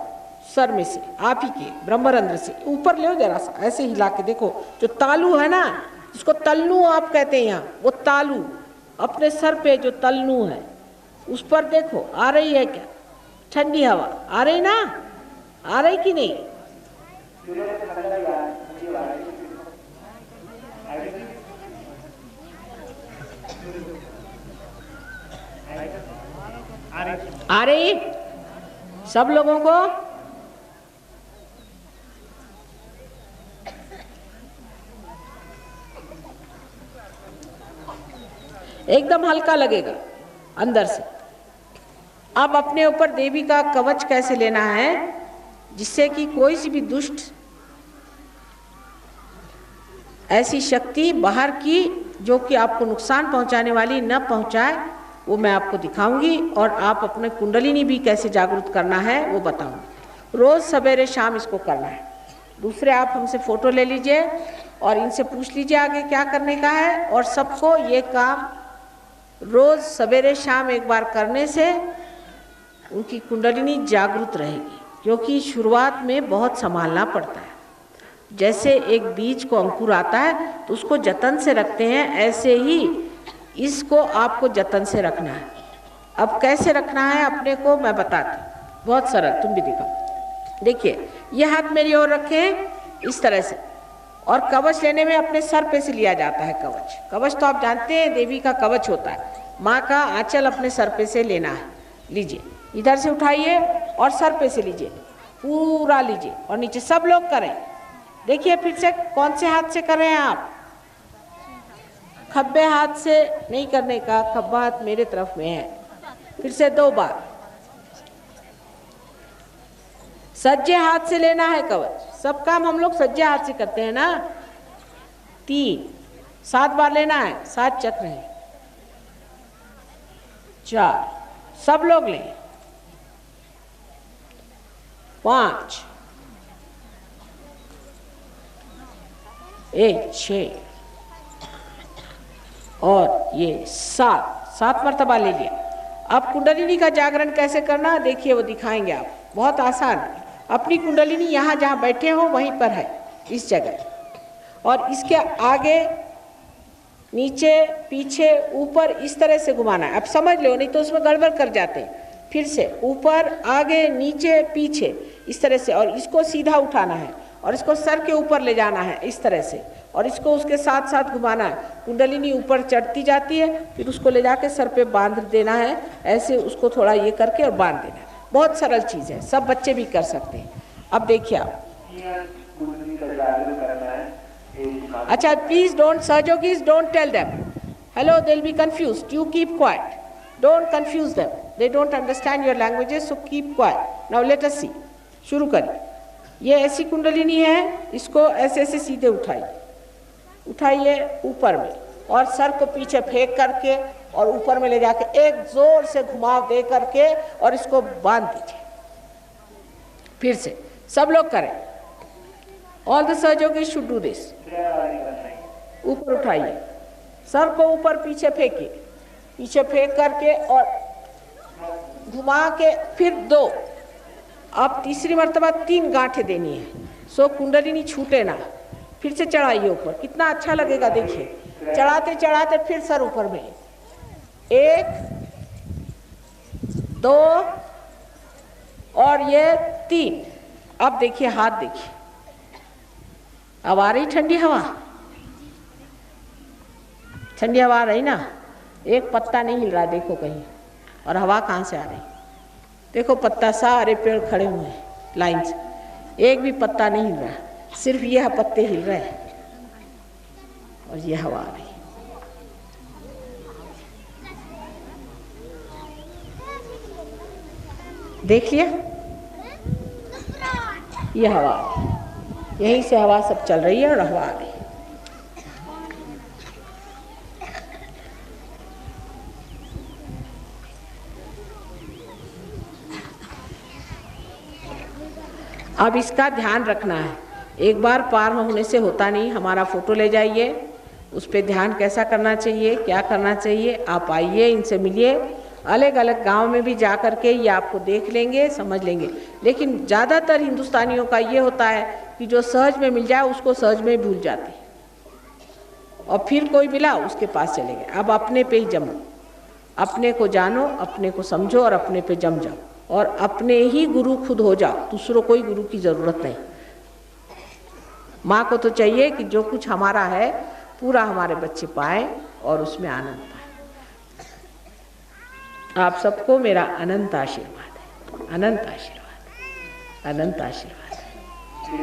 सर में से, आप ही के ब्रह्मरंध्र से ऊपर ले जरा सा, ऐसे हिला के देखो। जो तालू है ना, जिसको तल्लू आप कहते हैं यहाँ, वो तालू अपने सर पे जो तल्लू है उस पर देखो आ रही है क्या ठंडी हवा? आ रही ना? आ रही कि नहीं? आ रही सब लोगों को? एकदम हल्का लगेगा अंदर से। अब अपने ऊपर देवी का कवच कैसे लेना है जिससे कि कोई सी भी दुष्ट ऐसी शक्ति बाहर की जो कि आपको नुकसान पहुंचाने वाली न पहुंचाए, वो मैं आपको दिखाऊंगी। और आप अपने कुंडलिनी भी कैसे जागरूक करना है वो बताऊंगी। रोज़ सवेरे शाम इसको करना है। दूसरे आप हमसे फ़ोटो ले लीजिए और इनसे पूछ लीजिए आगे क्या करने का है। और सबको ये काम रोज़ सवेरे शाम एक बार करने से उनकी कुंडलिनी जागरूक रहेगी, क्योंकि शुरुआत में बहुत संभालना पड़ता है। जैसे एक बीज को अंकुर आता है तो उसको जतन से रखते हैं, ऐसे ही इसको आपको जतन से रखना है। अब कैसे रखना है अपने को मैं बताती हूँ, बहुत सरल, तुम भी दिखाओ। देखिए ये हाथ मेरी ओर रखें इस तरह से, और कवच लेने में अपने सर पे से लिया जाता है कवच। कवच तो आप जानते हैं देवी का कवच होता है, माँ का आंचल अपने सर पे से लेना है। लीजिए, इधर से उठाइए और सर पे से लीजिए, पूरा लीजिए और नीचे। सब लोग करें। देखिए फिर से कौन से हाथ से कर रहे हैं आप? खब्बे हाथ से नहीं करने का, खब्बा हाथ मेरे तरफ में है। फिर से 2 बार। सज्जे हाथ से लेना है कवच। सब काम हम लोग सज्जे हाथ से करते हैं ना। 3 7 बार लेना है, 7 चक्र हैं। 4 सब लोग लें। 5 1 6 और ये 7 मर्तबा ले लिया। अब कुंडलिनी का जागरण कैसे करना देखिए, वो दिखाएंगे आप। बहुत आसान। अपनी कुंडलिनी यहाँ जहाँ बैठे हो वहीं पर है, इस जगह, और इसके आगे नीचे पीछे ऊपर इस तरह से घुमाना है। अब समझ लो, नहीं तो उसमें गड़बड़ कर जाते हैं। फिर से ऊपर आगे नीचे पीछे इस तरह से, और इसको सीधा उठाना है और इसको सर के ऊपर ले जाना है इस तरह से, और इसको उसके साथ साथ घुमाना है। कुंडलिनी ऊपर चढ़ती जाती है, फिर उसको ले जाके सर पे बांध देना है, ऐसे उसको थोड़ा ये करके और बांध देना है। बहुत सरल चीज़ है, सब बच्चे भी कर सकते हैं। अब देखिए आप। अच्छा, प्लीज डोंट, सहयोगीज don't tell them hello, they will be confused, you keep quiet, don't confuse them, they don't understand your languages, so keep quiet. Now let us see. शुरू करिए। ये ऐसी कुंडलिनी है, इसको ऐसे ऐसे सीधे उठाइए ऊपर में, और सर को पीछे फेंक करके और ऊपर में ले जाके एक जोर से घुमाव दे करके और इसको बांध दीजिए। फिर से सब लोग करें। ऑल द सहयोगी शुड डू दिस। ऊपर उठाइए, सर को ऊपर पीछे फेंकिए, पीछे फेंक करके और घुमा के फिर 2। अब तीसरी मर्तबा 3 गांठें देनी है, सो कुंडलिनी छूटे ना। फिर से चढ़ाइए ऊपर, कितना अच्छा लगेगा देखिए। चढ़ाते चढ़ाते फिर सर ऊपर में, 1 2 और ये 3। अब देखिए हाथ देखिए, अब आ रही ठंडी हवा, ठंडी हवा आ रही ना। एक पत्ता नहीं हिल रहा देखो कहीं, और हवा कहाँ से आ रही देखो। पत्ता सारे पेड़ खड़े हुए हैं लाइन से, एक भी पत्ता नहीं हिल रहा, सिर्फ यह पत्ते हिल रहे हैं और ये हवा आ रही। देख लिया, ये हवा आ रही, यहीं से हवा सब चल रही है और हवा आ रही है। अब इसका ध्यान रखना है, एक बार पार होने से होता नहीं। हमारा फोटो ले जाइए, उस पर ध्यान कैसा करना चाहिए, क्या करना चाहिए। आप आइए, इनसे मिलिए अलग अलग गांव में भी जा कर के ये आपको देख लेंगे, समझ लेंगे। लेकिन ज़्यादातर हिंदुस्तानियों का ये होता है कि जो सहज में मिल जाए उसको सहज में भूल जाते हैं, और फिर कोई मिला उसके पास चले गए। अब अपने पे ही जमो, अपने को जानो, अपने को समझो और अपने पे जम जाओ, और अपने ही गुरु खुद हो जाओ। दूसरों कोई गुरु की ज़रूरत नहीं। माँ को तो चाहिए कि जो कुछ हमारा है पूरा हमारे बच्चे पाएं और उसमें आनंद पाएं। आप सबको मेरा अनंत आशीर्वाद है, अनंत आशीर्वाद, अनंत आशीर्वाद है।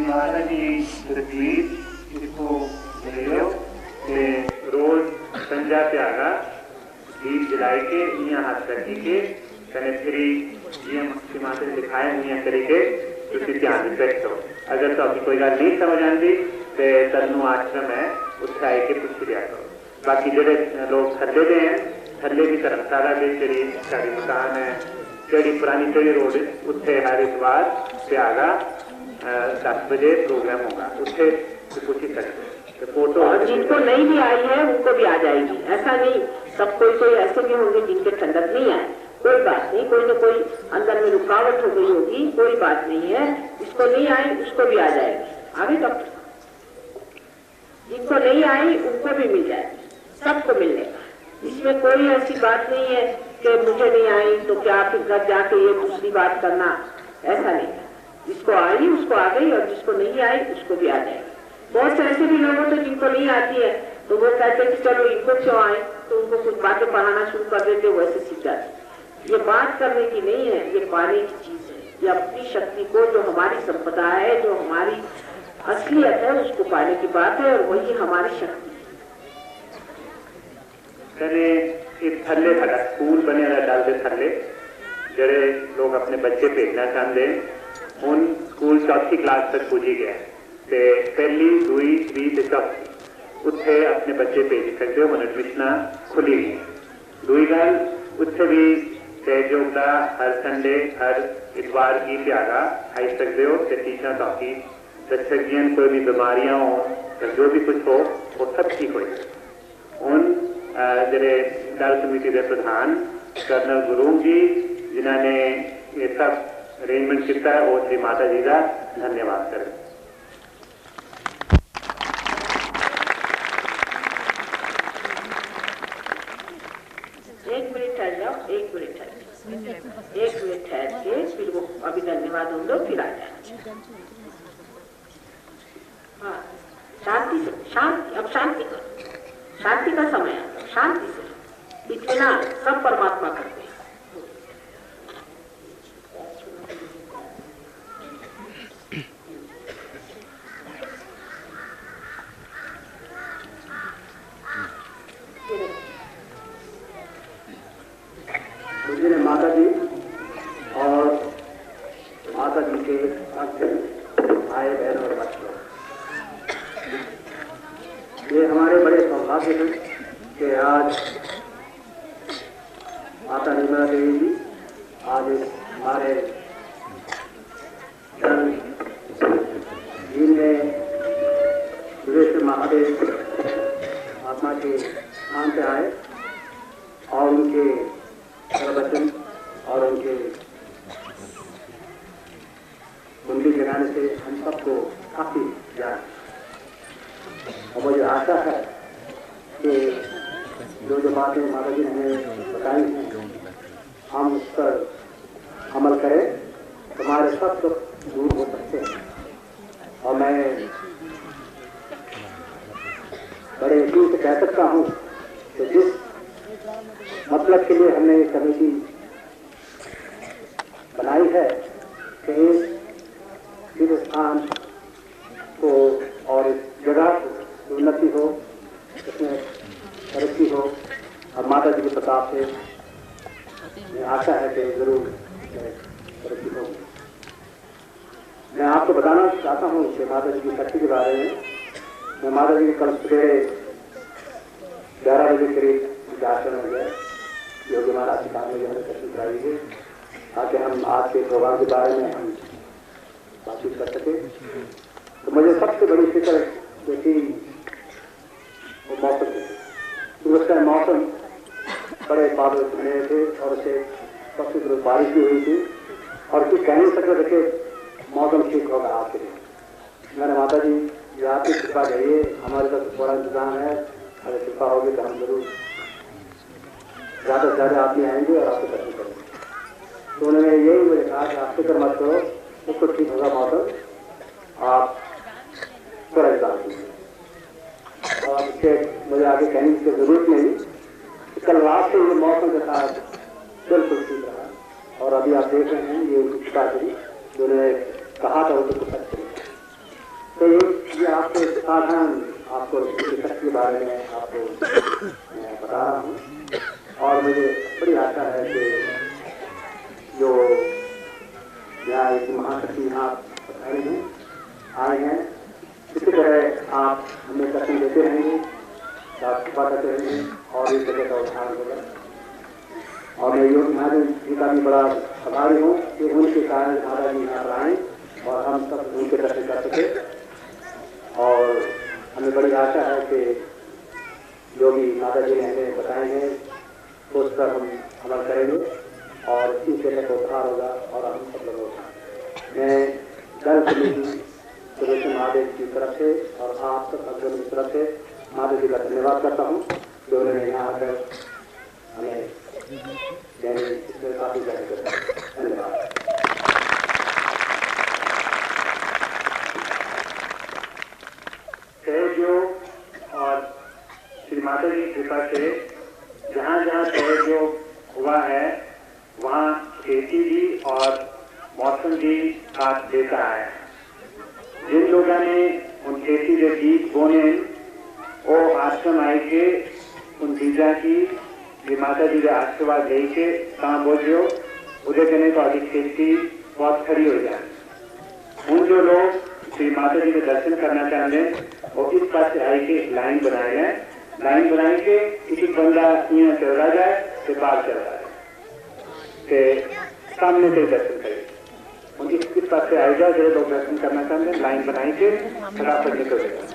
माता जी तस्वीर इसको ले लो कि रोज संजा प्यारा दीप जलाई के यहाँ हाथ रखी के कने फिरी ये माता जी दिखाए यहाँ तरीके तुसी ध्यान रखो। अगर तो अभी कोई गल नहीं समझ आती तो तनु आश्रम है उत्थे आई के पूछ लिया करो। बाकी जेडे लोग थल्ले दे हैं, थल्ले की धर्मशाला की जी साड़ी दुकान है, जी पुरानी चौड़ी रोड उत्थे हर इतवार प्यागा 10 बजे प्रोग्राम होगा, उत्थे पूछ ही सकते। फोटो और जिनको नहीं भी आई है उनको भी आ जाएगी, ऐसा नहीं। सब कोई ऐसे भी होंगे जिनके ठंडक नहीं आए, कोई बात नहीं, कोई न कोई अंदर में रुकावट हो गई होगी, कोई बात नहीं है। जिसको नहीं आई उसको भी आ जाएगी। आगे डॉक्टर जिनको नहीं आई उनको भी मिल जाएगी, सबको मिलेगा। इसमें कोई ऐसी बात नहीं है कि मुझे नहीं आई तो क्या फिर घर जाके ये दूसरी बात करना, ऐसा नहीं है। जिसको आई उसको आ गई और जिसको नहीं आई उसको भी आ जाएगी। बहुत से ऐसे भी लोग होते हैं जिनको नहीं आती है तो वो कहते हैं कि चलो इनको क्यों आए, तो उनको कुछ बातें पढ़ाना शुरू कर देते, वैसे सीख जाते। ये बात करने की नहीं है, ये पाने की चीज है। ये अपनी शक्ति को, जो हमारी संपदा है, जो हमारी असलियत है, उसको पाने की बात है, और वही हमारी शक्ति है। इस थल्ले साडा स्कूल बने डालते थल्ले जड़े लोग अपने बच्चे भेजना चाहते हैं उन स्कूल 4वीं क्लास तक पुजी गया ते पहली 2, 3 ते 4 उत्थे अपने बच्चे भेज सकते हो। मन एडमिशना खुली गई। दूई गल उत्थे भी सहयोग का हर संडे हर इतवार की त्यागा आई सकते हो। टीचर ताकि दर्शक कोई भी बीमारियां हो या जो भी कुछ हो वो सब ठीक हो। उन जड़े दल समिति के प्रधान कर्नल गुरू जी जिन्होंने ये सब अरेंजमेंट किया है वो श्री माता जी का धन्यवाद करें। एक मिनट ठहर के फिर वो अभी धन्यवाद हो दो, फिर आ जाए। हाँ, शांति से, शांति, अब शांति करो, शांति का समय आता, शांति से। इत्मीनान सब परमात्मा करते हैं। मुझे माता जी और माता जी के भाई बहन और बच्चों, ये हमारे बड़े सौभाग्य हैं कि आज माता निर्मला देवी जी आज हमारे जी में सुरेश महादेव महात्मा के स्थान पे आए और उनके वचन और उनके कुंडली जगाने से हम सबको काफी ज्ञान, और मुझे आशा है कि जो बातें माता जी ने बताई हैं हम उस पर अमल करें, हमारे सब दुख दूर हो सकते हैं। और मैं बड़े यकीन से कह सकता हूँ कि जिस मतलब के लिए हमने ये कमेटी बनाई है कि इस स्थान को और इस जगह को उन्नति हो, इसमें तरक्की हो, और माता जी के प्रताप से आशा है कि जरूर तरक्की हो। मैं आपको बताना चाहता हूँ कि माता जी की शक्ति के बारे में। मैं माता जी के कल सवेरे 11 बजे करीब आश्रम में गया, योगी महाराज के सामने जो है दर्शन कराई है, ताकि हम आज के प्रोग्राम के बारे में हम बातचीत कर सके। तो मुझे सबसे बड़ी फिक्र जो थी वो मौसम, उसका मौसम बड़े बादल बने थे और उसे सबसे जरूर बारिश भी हुई थी और कुछ कह नहीं सकते थे कि मौसम ठीक होगा आपके लिए। मैंने माता जी ये आपकी कृपा करिए, हमारे पास पूरा इंतजाम है, अगर कृपा होगी तो हम जरूर ज़्यादा से ज़्यादा आदमी आएंगे और आपके दर्शन करेंगे। तो उन्होंने यही मुझे कहा कि आप फिक्र मत करो, उसको ठीक होगा मौसम, आप थोड़ा इंतजार कीजिए। और उसके मुझे आगे कहने की जरूरत नहीं, कल रात से ये मौसम के साथ बिल्कुल ठीक रहा और अभी आप देख रहे हैं ये कृपा करी जो उन्होंने कहा था वो तो सच चल। तो ये आपको साधारण आपको शिक्षक के बारे में आपको मैं बता रहा हूँ और मुझे बड़ी आशा है कि जो यहाँ एक महाशक्ति यहाँ पधारे हैं आए हैं, इसी तरह आप हमें दर्शन देते रहेंगे, कृपा करते रहेंगे और इस जगह का उद्धार होगा। और मैं योगी महाराज जी का भी बड़ा आभारी हूँ कि उनके कारण महाराज जी यहाँ पर आए और हम सब उनके दर्शन कर सके और हमें बड़ी आशा है कि जो भी माता जी ने हमें बताए हैं उस पर हम अमल करेंगे और इस जगह का उद्धार होगा और हम सब लोग होगा। मैं दल समिति सुरेश महादेव की तरफ से और आप सब भक्तों की तरफ से महादेव जी का धन्यवाद करता हूँ जो उन्होंने यहाँ आकर हमें इसमें काफी धन्यवाद। सहयोग और श्री माता जी की कृपा से जहाँ जहाँ सहयोग हुआ है वहाँ खेती भी और मौसम भी साथ देता है। जिन लोगों ने उन खेती के बीज बोने वो आश्रम आए के उन बीजा की श्री माता जी का आशीर्वाद दे के कहाँ बोझो उदय करने तो अधिक खेती बहुत खड़ी हो जाए। उन जो लोग श्री माता जी के दर्शन करना चाहते हैं वो इस पास से आए के लाइन बनाए हैं, लाइन बनाए के किसी बंदा यहाँ चला जाए तो बाहर चला जाए के सामने से दर्शन करें। उनकी इस पास से आएगा जो लोग दर्शन करना चाहते हैं लाइन बनाए के फटाफट निकल जाएगा।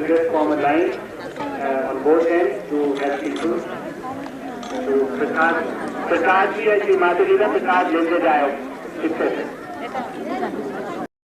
Just form a line on both ends to help people. तो प्रसाद जी है श्री माता जी का प्रसाद लेते जाओ।